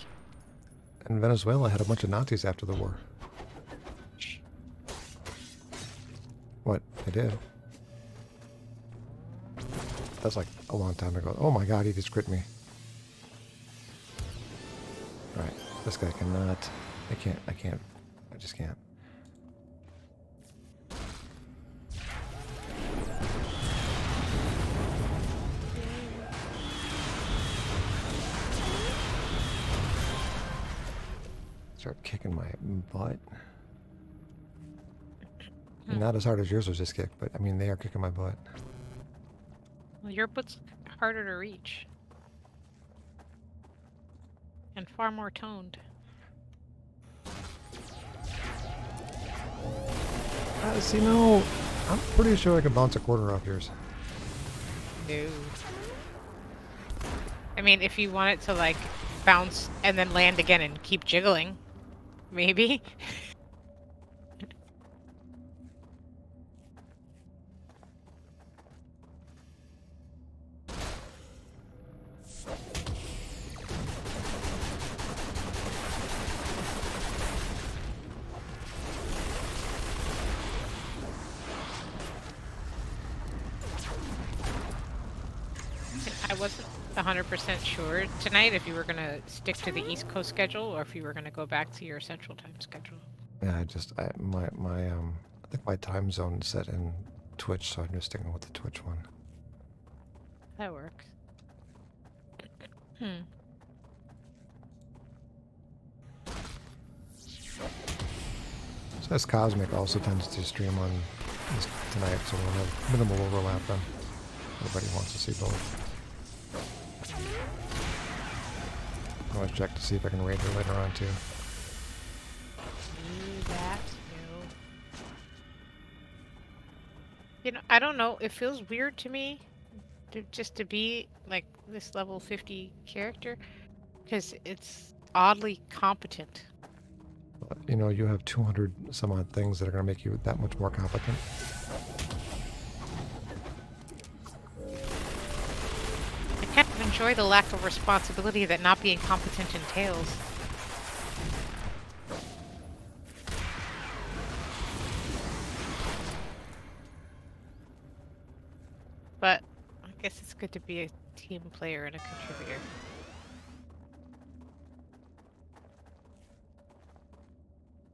And Venezuela had a bunch of Nazis after the war. What? They did. That's like a long time ago. Oh my god, he just crit me. Right. This guy cannot. I can't. I just can't. Start kicking my butt. Not as hard as yours was just kicked, but I mean, they are kicking my butt. Well, your butt's harder to reach. And far more toned. See, no, I'm pretty sure I can bounce a quarter off yours. No. I mean, if you want it to, like, bounce and then land again and keep jiggling, maybe. I wasn't 100% sure tonight if you were going to stick to the East Coast schedule or if you were going to go back to your Central Time schedule. Yeah, I think my time zone is set in Twitch, so I'm just sticking with the Twitch one. That works. So as Cosmic also tends to stream on this tonight, so we'll have minimal overlap then. Everybody wants to see both. I want to check to see if I can raid her later on too. Do that, no. You know, I don't know. It feels weird to me just to be like this level 50 character because it's oddly competent. But, you know, you have 200 some odd things that are going to make you that much more competent. I kind of enjoy the lack of responsibility that not being competent entails. But I guess it's good to be a team player and a contributor.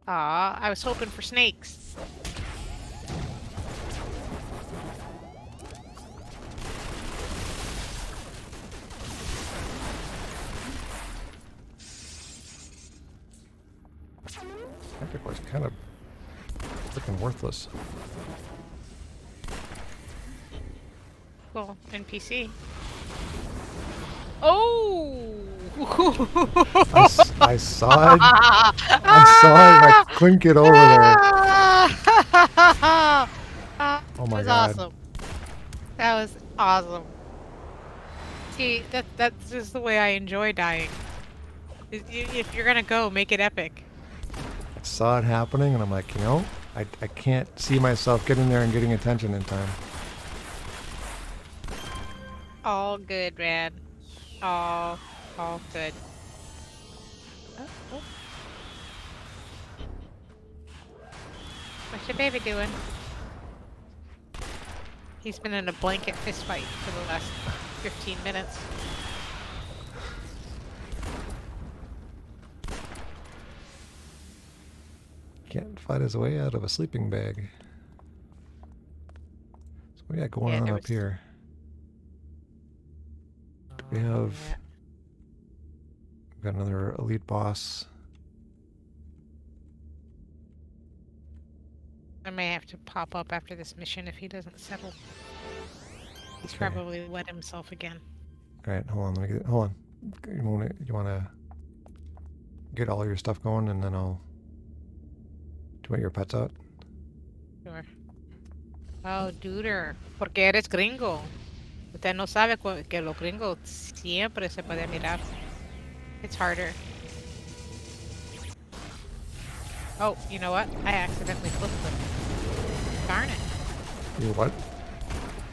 Aw, I was hoping for snakes. That was kind of freaking worthless. Cool, NPC. Oh! I saw it. I saw it. I couldn't get over there. Oh my god! Awesome. That was awesome. See, that's just the way I enjoy dying. If you're gonna go, make it epic. I saw it happening, and I'm like, you know, I can't see myself getting there and getting attention in time. All good, man. All good. Oh. What's your baby doing? He's been in a blanket fist fight for the last 15 minutes. Can't fight his way out of a sleeping bag. So what do we got going on up here? We have we've got another elite boss. I may have to pop up after this mission if he doesn't settle. He's probably wet himself again. All right, hold on. Let me get. Hold on. You wanna get all your stuff going, and then I'll. Do you want your pets out? Sure. Oh, duder. Porque eres gringo. Usted no sabe que los gringos siempre se puede mirar. It's harder. Oh, you know what? I accidentally flipped them. Darn it. You what?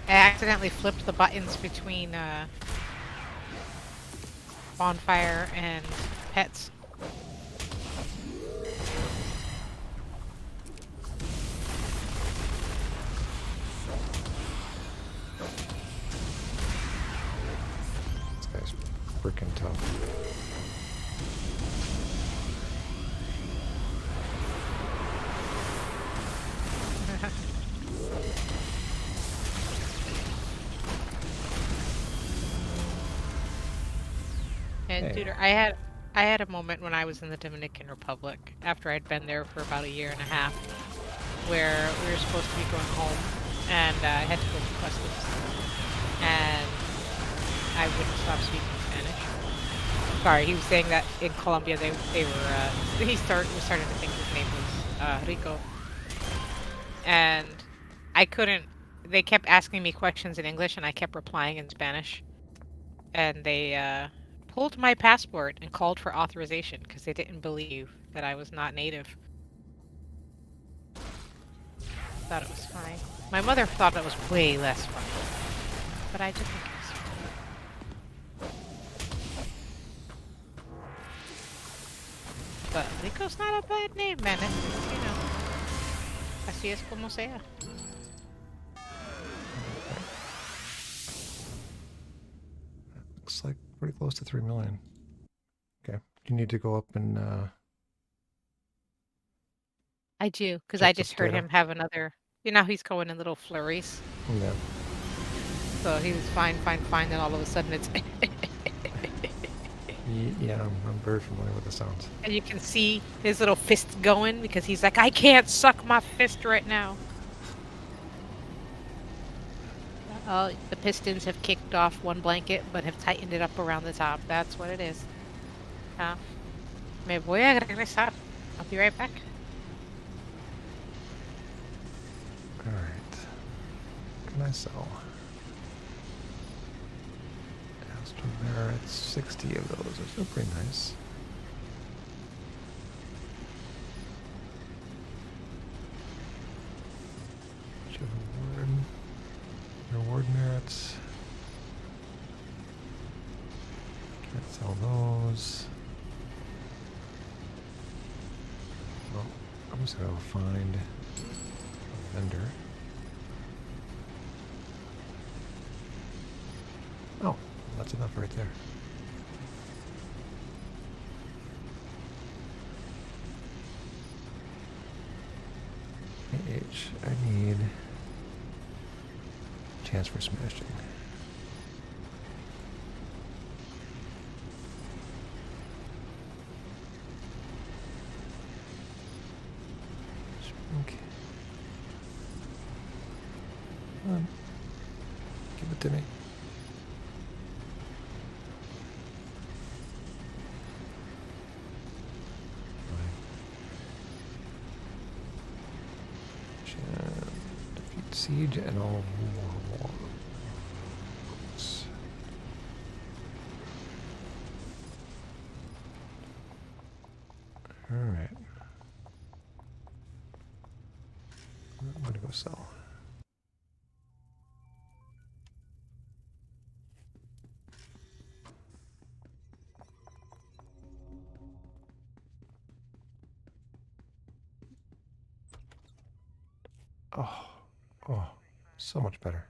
I accidentally flipped the buttons between bonfire and pets. This guy's freaking tough. Hey. Tutor, I had a moment when I was in the Dominican Republic after I'd been there for about a year and a half, where we were supposed to be going home, and I had to go to customs, and I wouldn't stop speaking Spanish. Sorry, he was saying that in Colombia they were was starting to think his name was Rico, and I couldn't. They kept asking me questions in English, and I kept replying in Spanish, and they pulled my passport and called for authorization because they didn't believe that I was not native. Thought it was fine. My mother thought it was way less funny, but I just think it was funny. But Rico's not a bad name, man. Así es como sea. Looks like pretty close to 3 million. Okay. You need to go up and I do, because check I the just heard potato. him have another. You know, he's going in little flurries. Yeah. So he was fine, fine, fine. Then all of a sudden it's. Yeah, I'm very familiar with the sounds. And you can see his little fist going because he's like, I can't suck my fist right now. Oh, the pistons have kicked off one blanket, but have tightened it up around the top. That's what it is. Me voy a regresar. I'll be right back. All right. Can I sell? Aston Merritt, 60 of those. Those are pretty nice. Reward merits. Can't sell those. Well, I'm just gonna find a vendor. Oh, that's enough right there. H, I need chance for smashing. Okay. Come on. Give it to me. Defeat siege and all war. All right. I'm gonna go sell. Oh, so much better.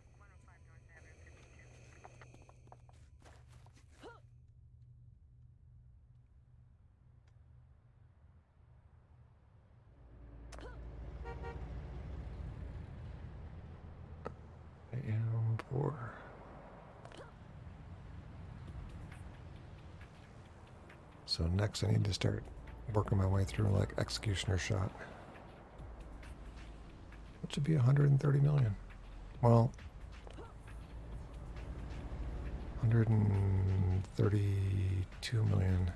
I am poor. So next I need to start working my way through like executioner shot. Which would be 130 million. Well, 132 million.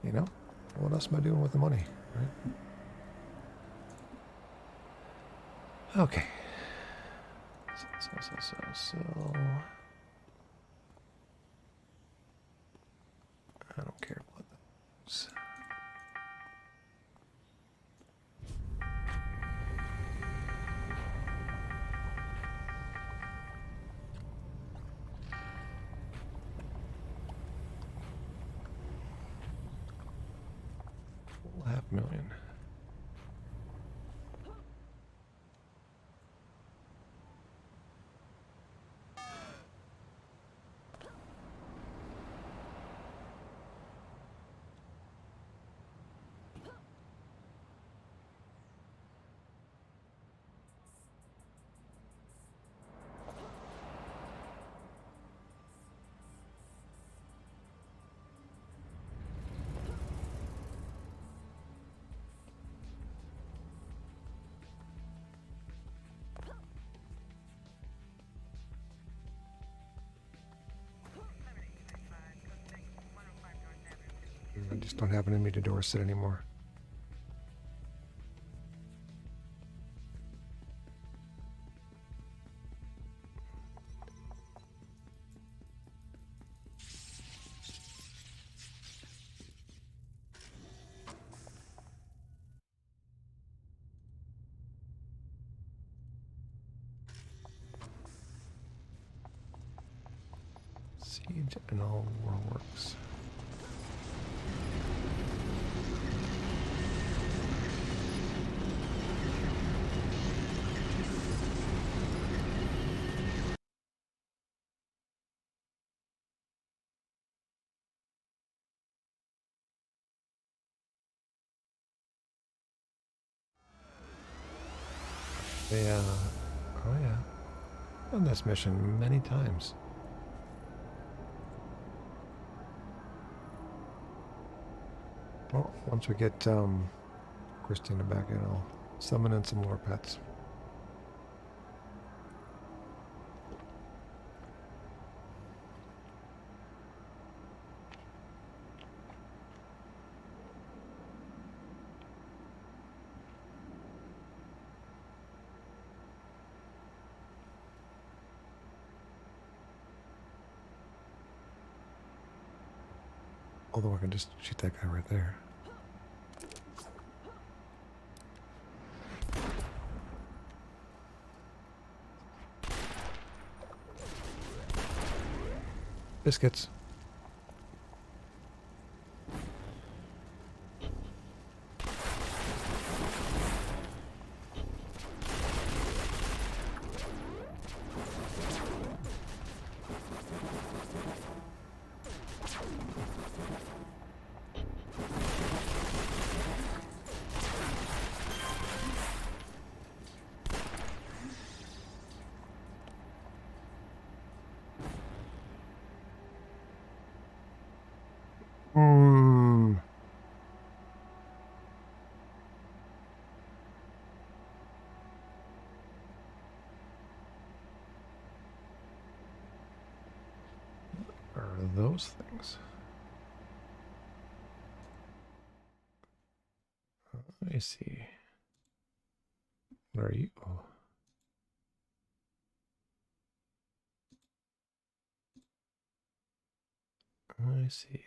You know, what else am I doing with the money, right? Okay. So. I don't care about those. $500,000. I just don't have it in me to door sit anymore. Siege and all war works. Yeah. Oh yeah. Done this mission many times. Well, once we get Christina back in, I'll summon in some more pets. Although I can just shoot that guy right there. Biscuits. Hmm. Are those things? I see. What are you? Oh. I see.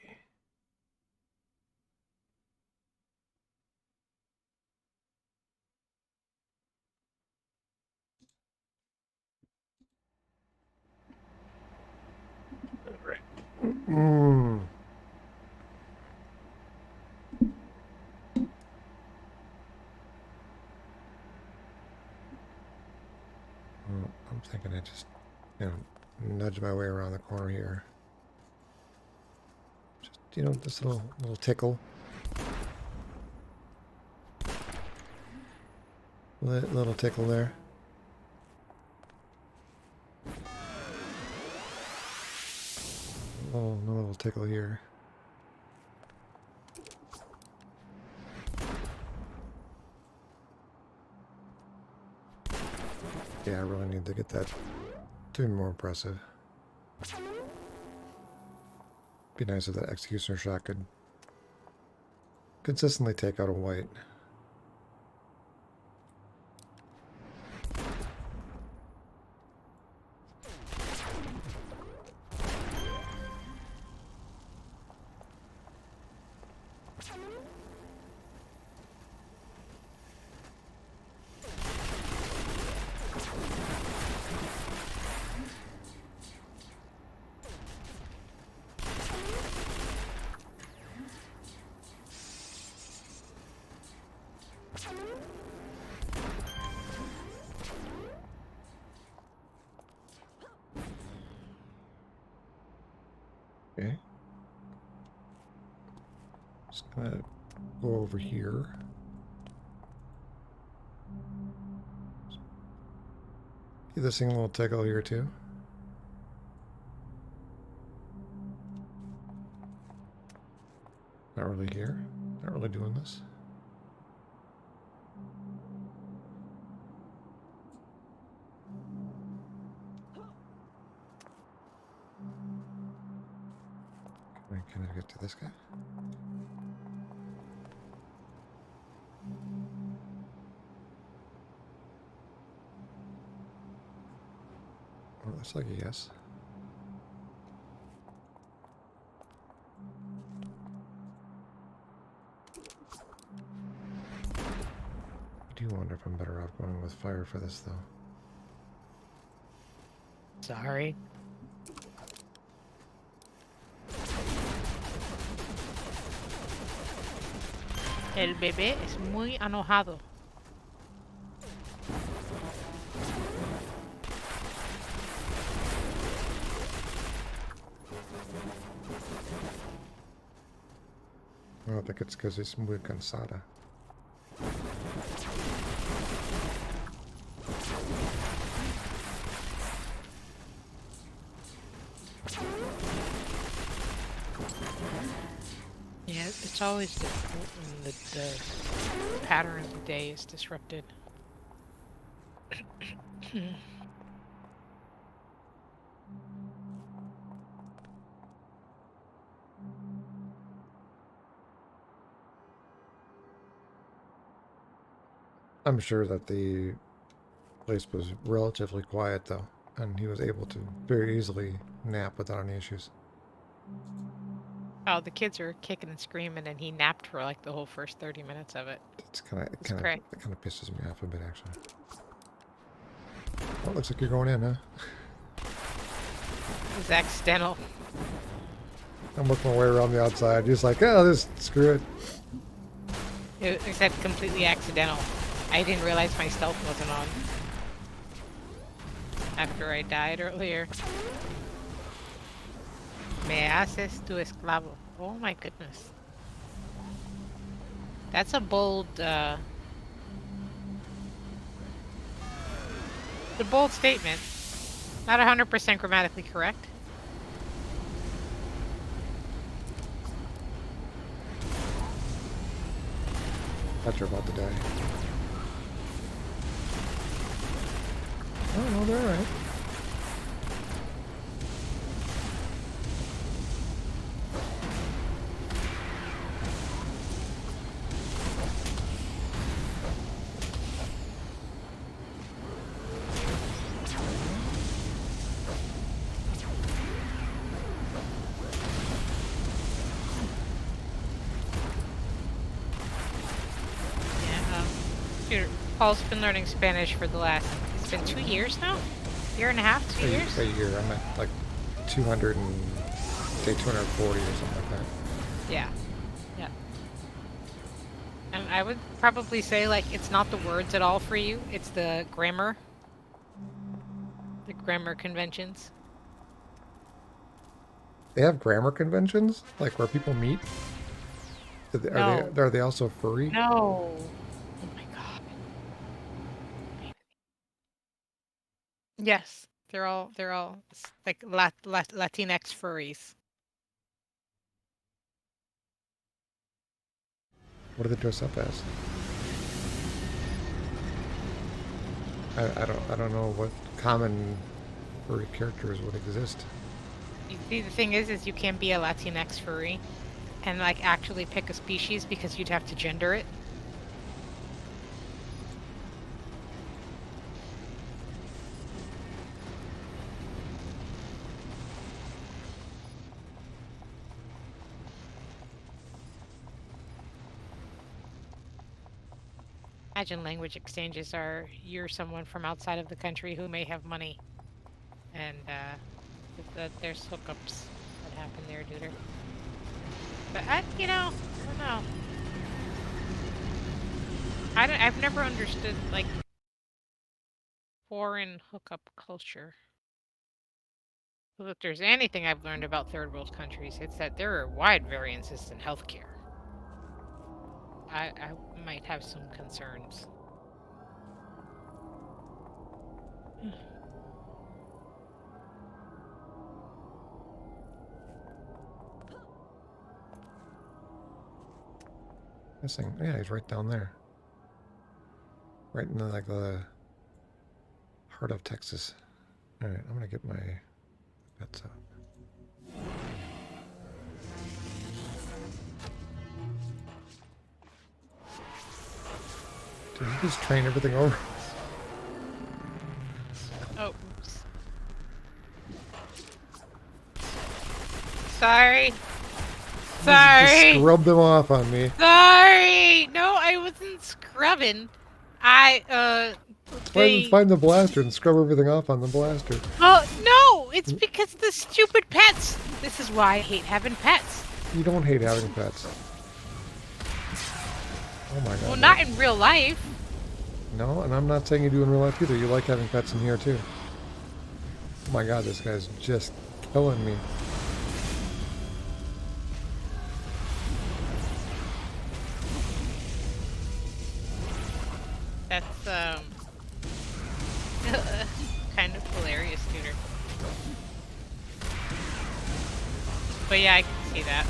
Right. Mm. Well, I'm thinking I just, nudge my way around the corner here. Just, this little tickle. Little tickle there. Oh, no little tickle here. Yeah, I really need to get that to be more impressive. Be nice if that executioner shot could consistently take out a white. Okay. Just gonna go over here. Get this thing a little tickle here too. Not really here. Not really doing this. Can I get to this guy? looks like a yes. I do wonder if I'm better off going with fire for this, though. Sorry. El bebé es muy enojado. I don't think it's because he's muy cansada. Yeah, it's always difficult when the pattern of the day is disrupted. I'm sure that the place was relatively quiet, though, and he was able to very easily nap without any issues. Oh, the kids are kicking and screaming, and he napped for like the whole first 30 minutes of it. It's kind of, It's great. it kind of pisses me off a bit, actually. Oh, looks like you're going in, huh? It was accidental. I'm working my way around the outside, just like, oh, this, screw it. It said completely accidental. I didn't realize my stealth wasn't on after I died earlier. Me haces tu esclavo. Oh my goodness. That's a bold, a bold statement. Not 100% grammatically correct. Thought you're about to die. Oh, no, they're alright. Paul's been learning Spanish for the last, it's been 2 years now? Year and a half, 2 years? A year. I'm at like 200 and, say 240 or something like that. Yeah. Yeah. And I would probably say, like, it's not the words at all for you. It's the grammar. The grammar conventions. They have grammar conventions? Like where people meet? No. Are they also furry? No. Oh my god. Yes. They're all like Latinx furries. What do they dress up as? I don't know what common furry characters would exist. You see, the thing is you can't be a Latinx furry and like actually pick a species because you'd have to gender it. Imagine language exchanges are you're someone from outside of the country who may have money, and there's hookups that happen there, dude. But I don't know. I've never understood like foreign hookup culture. Well, if there's anything I've learned about third world countries, it's that there are wide variances in healthcare. I might have some concerns. Missing. Yeah, he's right down there. Right in the heart of Texas. Alright, I'm gonna get my pets out. Did you just train everything over? Oh, oops. Sorry. Just Sorry. scrub them off on me. Sorry. No, I wasn't scrubbing. Why didn't find the blaster and scrub everything off on the blaster? Oh, no! It's because the stupid pets! This is why I hate having pets. You don't hate having pets. Oh my god. Well, not in real life. No, and I'm not saying you do in real life either. You like having pets in here too. Oh my god, this guy's just killing me. That's, kind of hilarious, Tutor. But yeah, I can see that.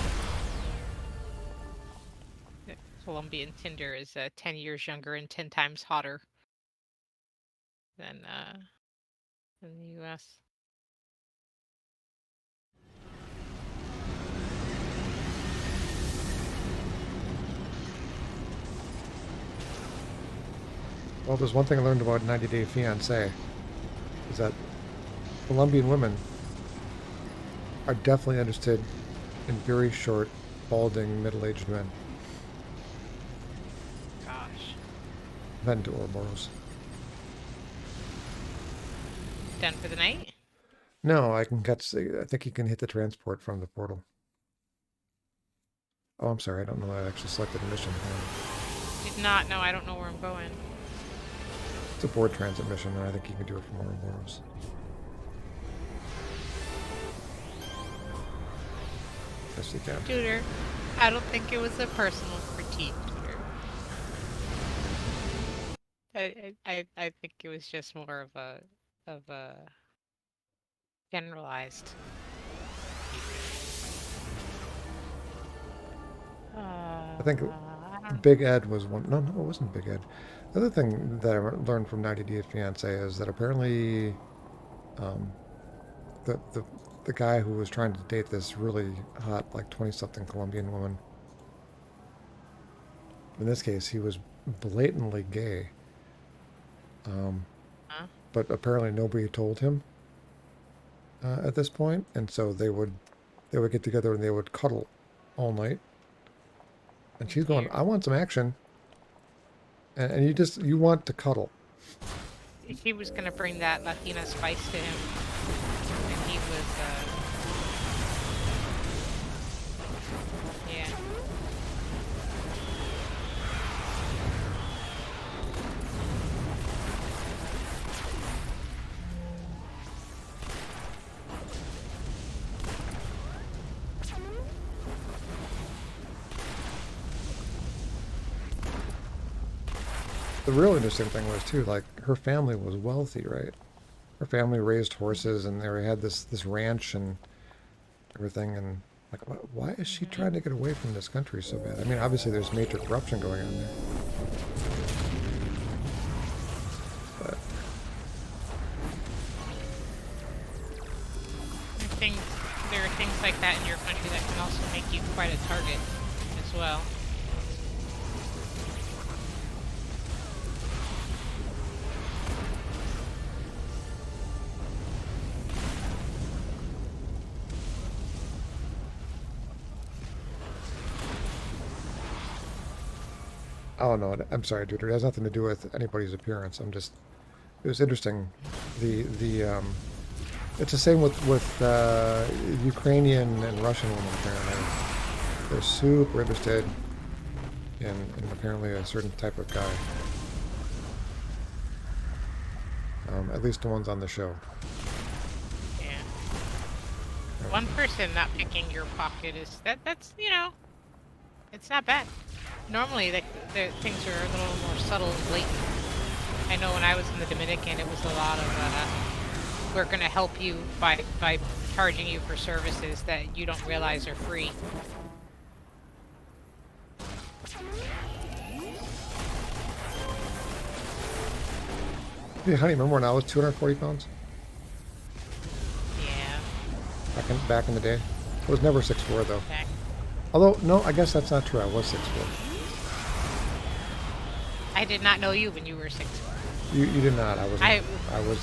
Colombian Tinder is 10 years younger and 10 times hotter than the US. Well, there's one thing I learned about 90 Day Fiancé, is that Colombian women are definitely interested in very short, balding, middle-aged men. Gosh. Men to Ouroboros. Done for the night? No, I think you can hit the transport from the portal. Oh, I'm sorry, I don't know that I actually selected a mission. Did not. No, I don't know where I'm going. It's a board transit mission, and I think you can do it from Ouroboros. Yes, you can. Tutor, I don't think it was a personal critique, Tutor. I think it was just more of a generalized. I think Big Ed was one. No, it wasn't Big Ed. The other thing that I learned from 90 Day Fiancé is that apparently the guy who was trying to date this really hot, like 20-something Colombian woman, in this case, he was blatantly gay. But apparently nobody told him at this point, and so they would get together and they would cuddle all night. And she's going, I want some action. And you want to cuddle. She was gonna bring that Latina spice to him, and he was, yeah. The real interesting thing was too, like her family was wealthy, right? Her family raised horses, and they had this ranch and everything. And like, why is she trying to get away from this country so bad? I mean, obviously there's major corruption going on there. But There are things like that in your country that can also make you quite a target as well. oh no, I'm sorry, dude. It has nothing to do with anybody's appearance. It was interesting. It's the same with Ukrainian and Russian women apparently. They're super interested in apparently a certain type of guy. At least the ones on the show. Yeah. One person not picking your pocket is that's it's not bad. Normally the things are a little more subtle and blatant. I know when I was in the Dominican, it was a lot of we're gonna help you by charging you for services that you don't realize are free. Yeah, honey, remember when I was 240 pounds? Yeah. Back in the day? I was never 6'4" though. Back. Although, no, I guess that's not true. I was 6'4". I did not know you when you were 6'4". You did not. I was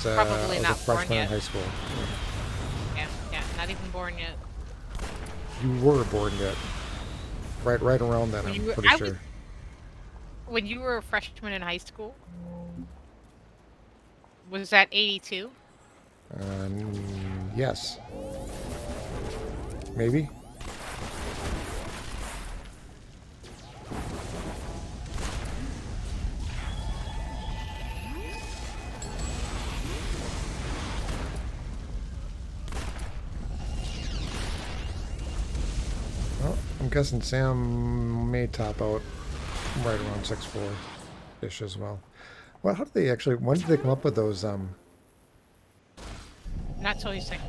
probably a not born freshman in yet. high school. Yeah, not even born yet. You were born yet. Right around then, When I'm you were, pretty I was sure. when you were a freshman in high school. Was that 82? Yes. Maybe? Well, I'm guessing Sam may top out right around 6'4"-ish as well. Well, how did they actually, when did they come up with those, Not till he's like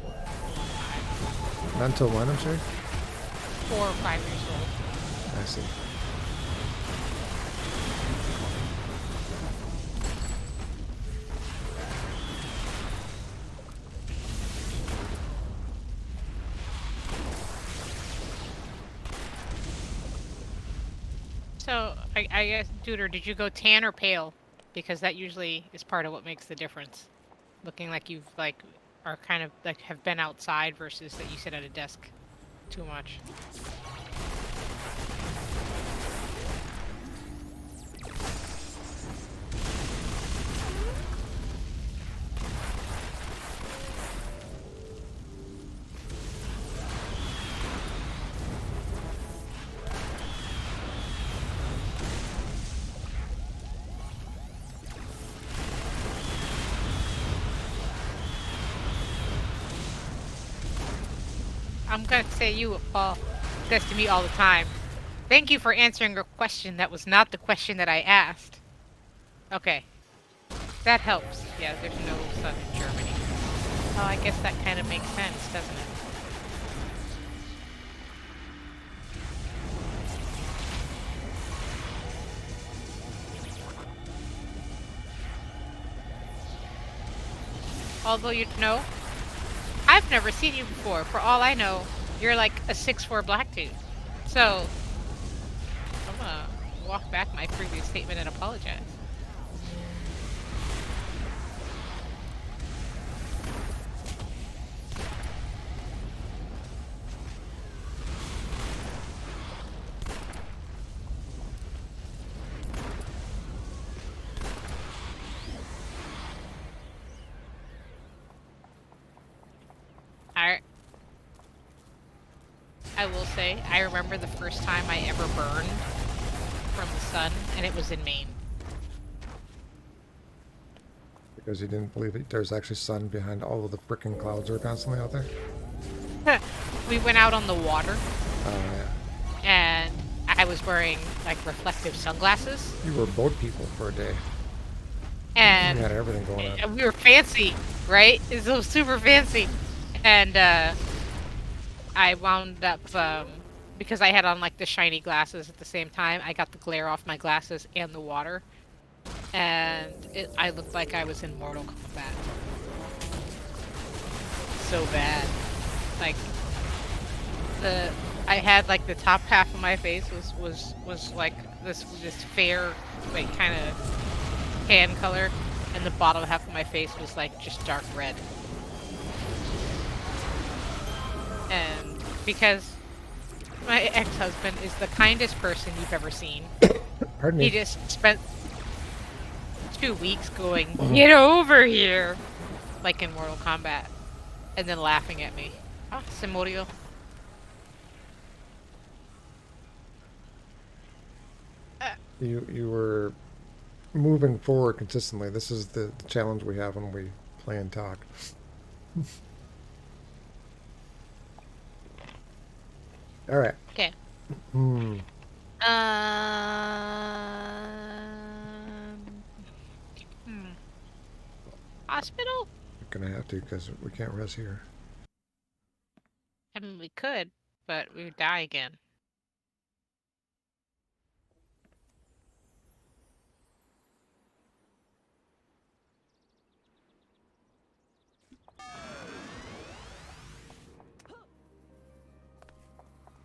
not until when, I'm sorry? 4 or 5 years old. I see. So I guess, Duder, did you go tan or pale? Because that usually is part of what makes the difference. Looking like you've like are kind of like have been outside versus that you sit at a desk too much. I'm gonna say you, Paul, does to me all the time. Thank you for answering a question that was not the question that I asked. Okay, that helps. Yeah, there's no sun in Germany. Oh, I guess that kind of makes sense, doesn't it? Although, I've never seen you before. For all I know, you're like a 6'4" black dude. So, I'm gonna walk back my previous statement and apologize. I I will say, I remember the first time I ever burned from the sun, and it was in Maine. Because you didn't believe that there's actually sun behind all of the frickin' clouds that are constantly out there? We went out on the water, Oh, yeah. and I was wearing like reflective sunglasses, You were boat people for a day. You and had everything going on. we were fancy, right? It was super fancy, and I wound up because I had on like the shiny glasses at the same time. I got the glare off my glasses and the water, and I looked like I was in Mortal Kombat. So bad. Like the I had like the top half of my face was like this fair, like kind of tan color, and the bottom half of my face was like just dark red. And because my ex-husband is the kindest person you've ever seen, Pardon he me. just spent 2 weeks going, "Get over here," like in Mortal Kombat, and then laughing at me. Ah, Simorio. You were moving forward consistently. This is the challenge we have when we play and talk. All right. Okay. Hmm. Um. Hmm. Hospital? We're gonna have to because we can't rest here. I mean, we could, but we would die again.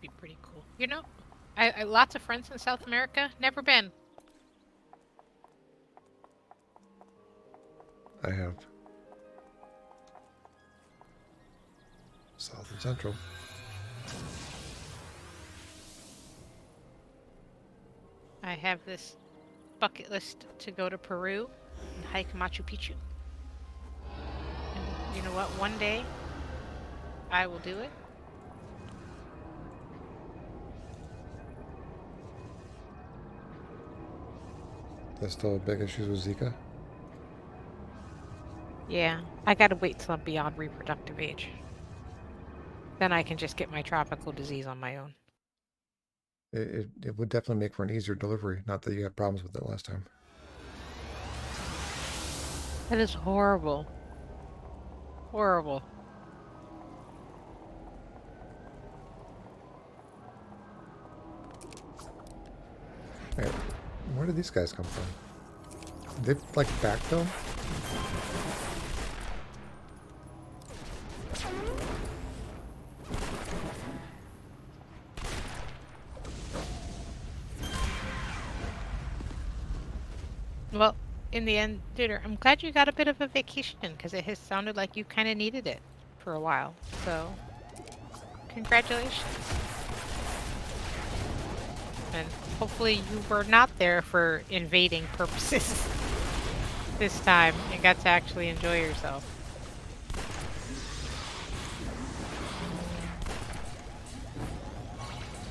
Be pretty cool. I lots of friends in South America. Never been. I have South and Central. I have this bucket list to go to Peru and hike Machu Picchu. And you know what? One day I will do it. There's still big issues with Zika. Yeah, I gotta wait till I'm beyond reproductive age. Then I can just get my tropical disease on my own. It would definitely make for an easier delivery. Not that you had problems with it last time. That is horrible. Horrible. Wait, where did these guys come from? They like backfill? Well, in the end, dude, I'm glad you got a bit of a vacation because it has sounded like you kind of needed it for a while. So, congratulations. And hopefully you were not there for invading purposes this time and got to actually enjoy yourself.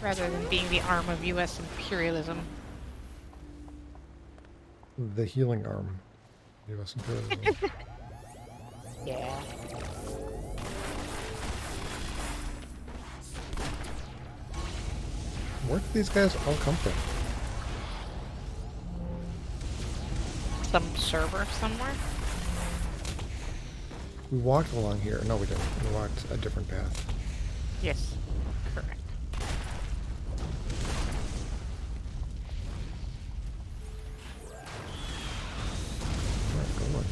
Rather than being the arm of U.S. imperialism. The healing arm. U.S. imperialism. Yeah. Where do these guys all come from? Some server somewhere? We walked along here. No, we didn't. We walked a different path. Yes. Correct. Alright, go on.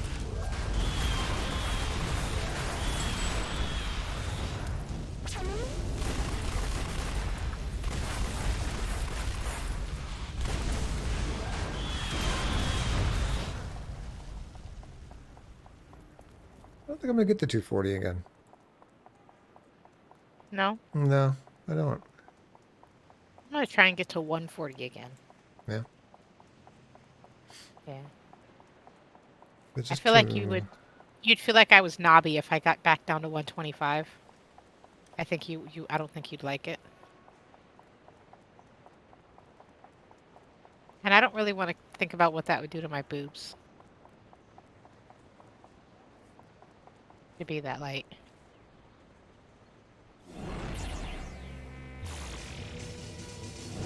I don't think I'm gonna get the 240 again. No? No, I don't. I'm gonna try and get to 140 again. Yeah. Yeah. It's I just feel like you'd feel like I was knobby if I got back down to 125. I think I don't think you'd like it. And I don't really want to think about what that would do to my boobs. To be that light.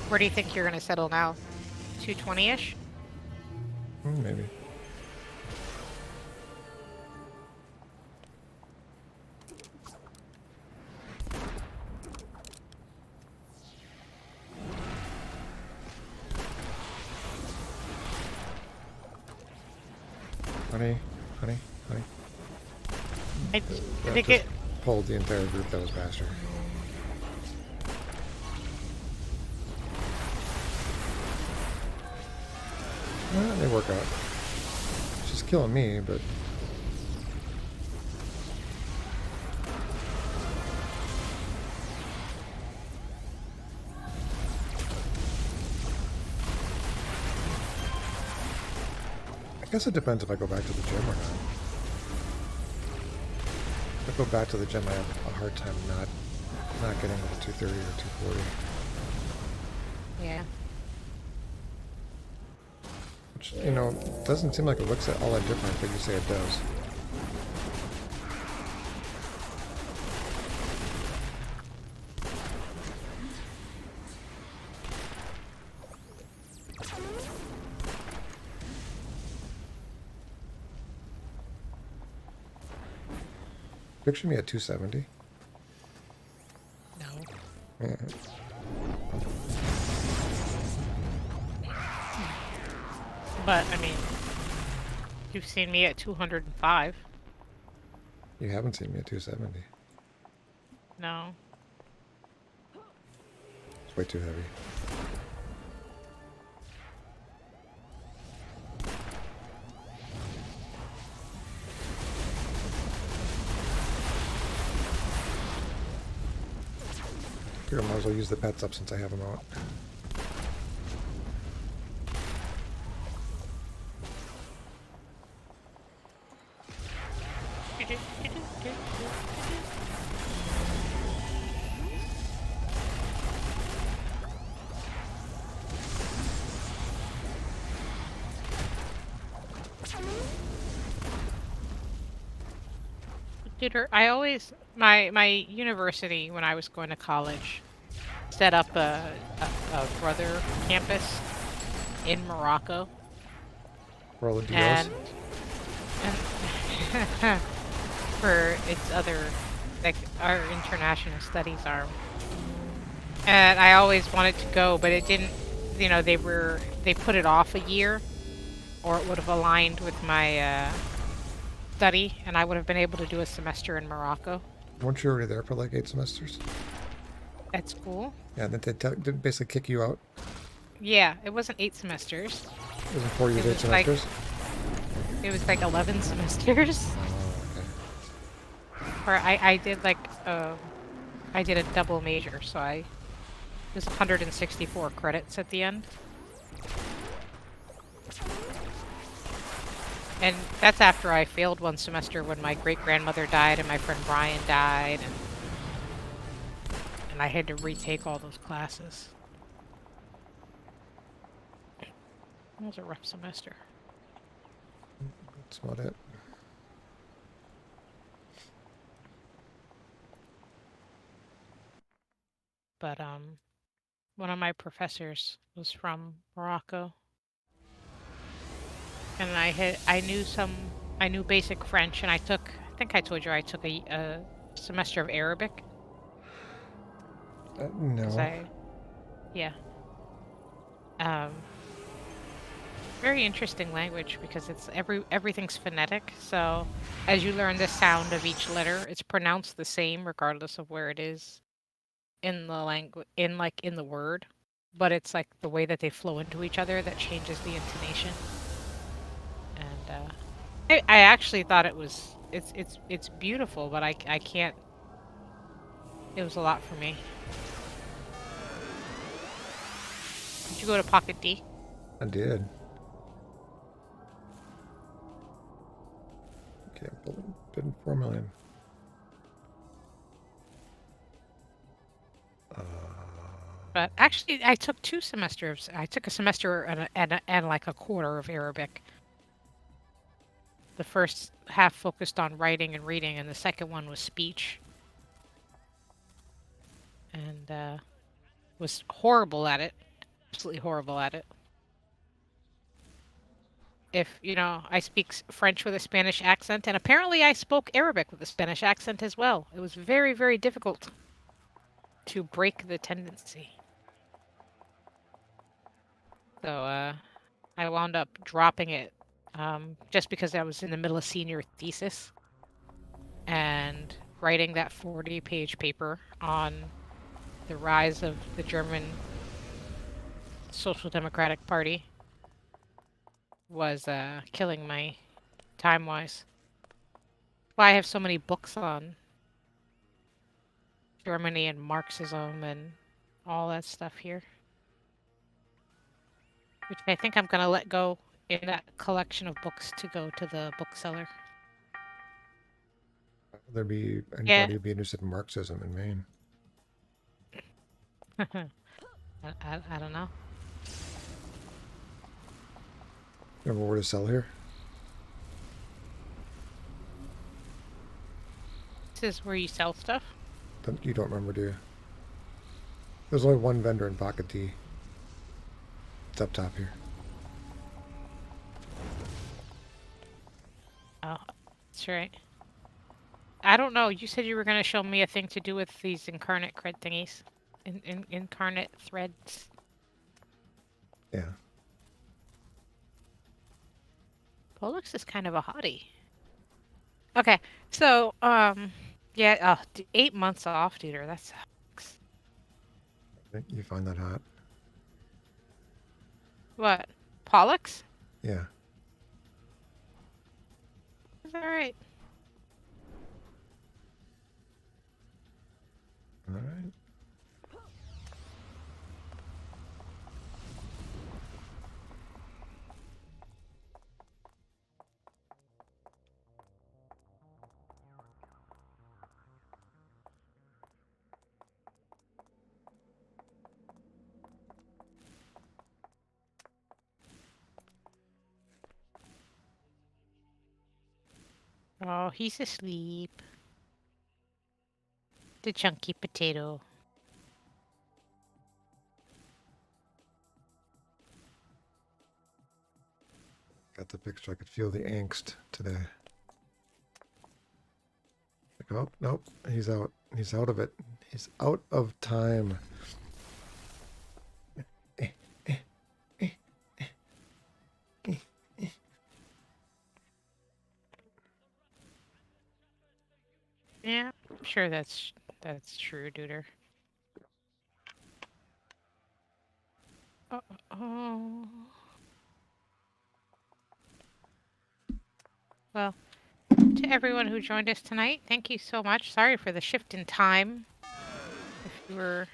Where do you think you're gonna settle now? 220-ish? maybe. Honey, honey, honey. I That think just it. pulled the entire group that was faster. Well, they work out. She's killing me, but I guess it depends if I go back to the gym or not. If I go back to the gym, I have a hard time not getting to the 230 or 240. Yeah. Which, you know, doesn't seem like it looks all that different, but you say it does. Picture me at 270. No. Yeah. But I mean, you've seen me at 205. You haven't seen me at 270. No. It's way too heavy. Here, I might as well use the pets up since I have them out. Tutor, I always my university when I was going to college set up a brother campus in Morocco, For all the DOs. and and for its other like our international studies arm. And I always wanted to go, but it didn't. You know, they put it off a year, or it would have aligned with my study, and I would have been able to do a semester in Morocco Weren't you already there for like 8 semesters? at school. Yeah, did basically kick you out. Yeah, it wasn't 8 semesters. It wasn't 4 years, It eight was like semesters. it was like 11 semesters. Oh, okay. Or I did a double major, so it was 164 credits at the end. And that's after I failed one semester when my great-grandmother died and my friend Brian died, and I had to retake all those classes. It was a rough semester. That's about it. But one of my professors was from Morocco, and I knew basic French, and I think I told you I took a semester of Arabic because No. yeah, um, very interesting language because it's everything's phonetic. So as you learn the sound of each letter, it's pronounced the same regardless of where it is in the language, in the word, but it's like the way that they flow into each other that changes the intonation. And I actually thought it's beautiful, but I can't. It was a lot for me. Did you go to Pocket D? I did. Okay, bid 4 million. Uh, But actually, I took 2 semesters. I took a semester and like a quarter of Arabic. The first half focused on writing and reading, and the second one was speech. And was horrible at it. Absolutely horrible at it. If, I speak French with a Spanish accent, and apparently I spoke Arabic with a Spanish accent as well. It was very, very difficult to break the tendency. So I wound up dropping it just because I was in the middle of senior thesis and writing that 40-page paper on the rise of the German Social Democratic Party was killing my time-wise. Well, I have so many books on Germany and Marxism and all that stuff here, which I think I'm going to let go in that collection of books to go to the bookseller. there be Yeah. anybody be interested in Marxism in Maine? I don't know. Remember where to sell here? This is where you sell stuff? You don't remember, do you? There's only one vendor in Pocket T. It's up top here. Oh, that's right. I don't know. You said you were going to show me a thing to do with these incarnate cred thingies. Incarnate threads. Yeah. Pollux is kind of a hottie. Okay, so, yeah, 8 months off, dude. That sucks. I think you find that hot. What? Pollux? Yeah. It's alright. All right. Oh, he's asleep. The chunky potato. Got the picture. I could feel the angst today. Like, oh, nope. He's out. He's out of it. He's out of time. Yeah, I'm sure that's true, Duder. Oh. Well, to everyone who joined us tonight, thank you so much. Sorry for the shift in time. If you were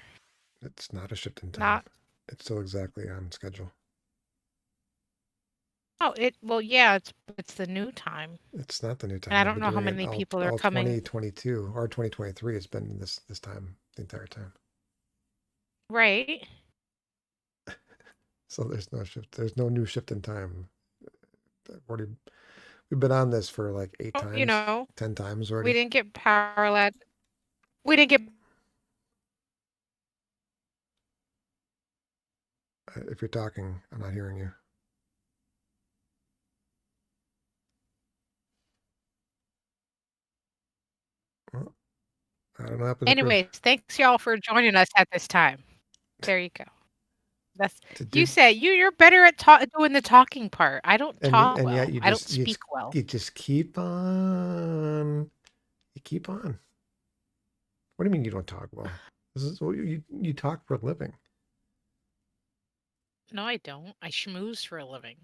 It's not a shift in time. not. It's still exactly on schedule. Oh, well, yeah, it's the new time. It's not the new time. And I I've don't been know how doing it many all, people are all coming. 2022 or 2023. It's been this time the entire time. Right. So there's no shift. There's no new shift in time. We've been on this for like 8 Oh, times, 10 times we already. didn't get power led. We didn't get. If you're talking, I'm not hearing you. Well, I don't know what happened to Chris. Anyways, thanks y'all for joining us at this time. There you go. That's Did you you? said you're better at doing the talking part. I don't talk And yet well. you I don't just speak well. you just keep on. You keep on. What do you mean you don't talk well? This is what you talk for a living. No, I don't. I schmooze for a living.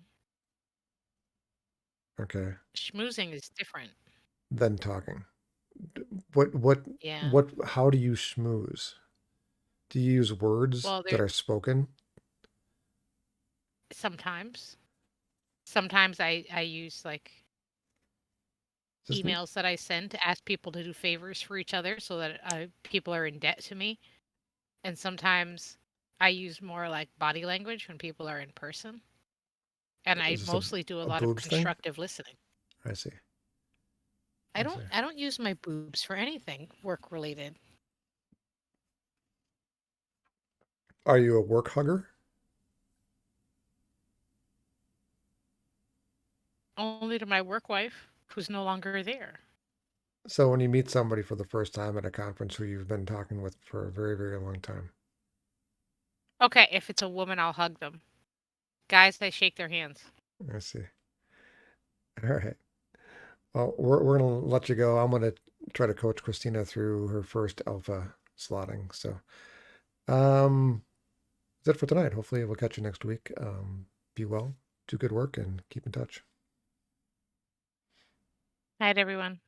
Okay. Schmoozing is different. Then talking. What Yeah. how do you schmooze? Do you use words Well, that there are spoken? sometimes. Sometimes I use like Just emails that I send to ask people to do favors for each other so that people are in debt to me. And sometimes I use more like body language when people are in person. And I is this mostly do a a lot of boobs thing? constructive listening. I see. I I see. don't I don't use my boobs for anything work related. Are you a work hugger? Only to my work wife who's no longer there. So when you meet somebody for the first time at a conference who you've been talking with for a very, very long time, Okay, if it's a woman, I'll hug them. Guys, I shake their hands. I see. All right. Well, we're gonna let you go. I'm gonna try to coach Christina through her first alpha slotting. So, that's it for tonight. Hopefully, we'll catch you next week. Be well, do good work, and keep in touch. Night, everyone.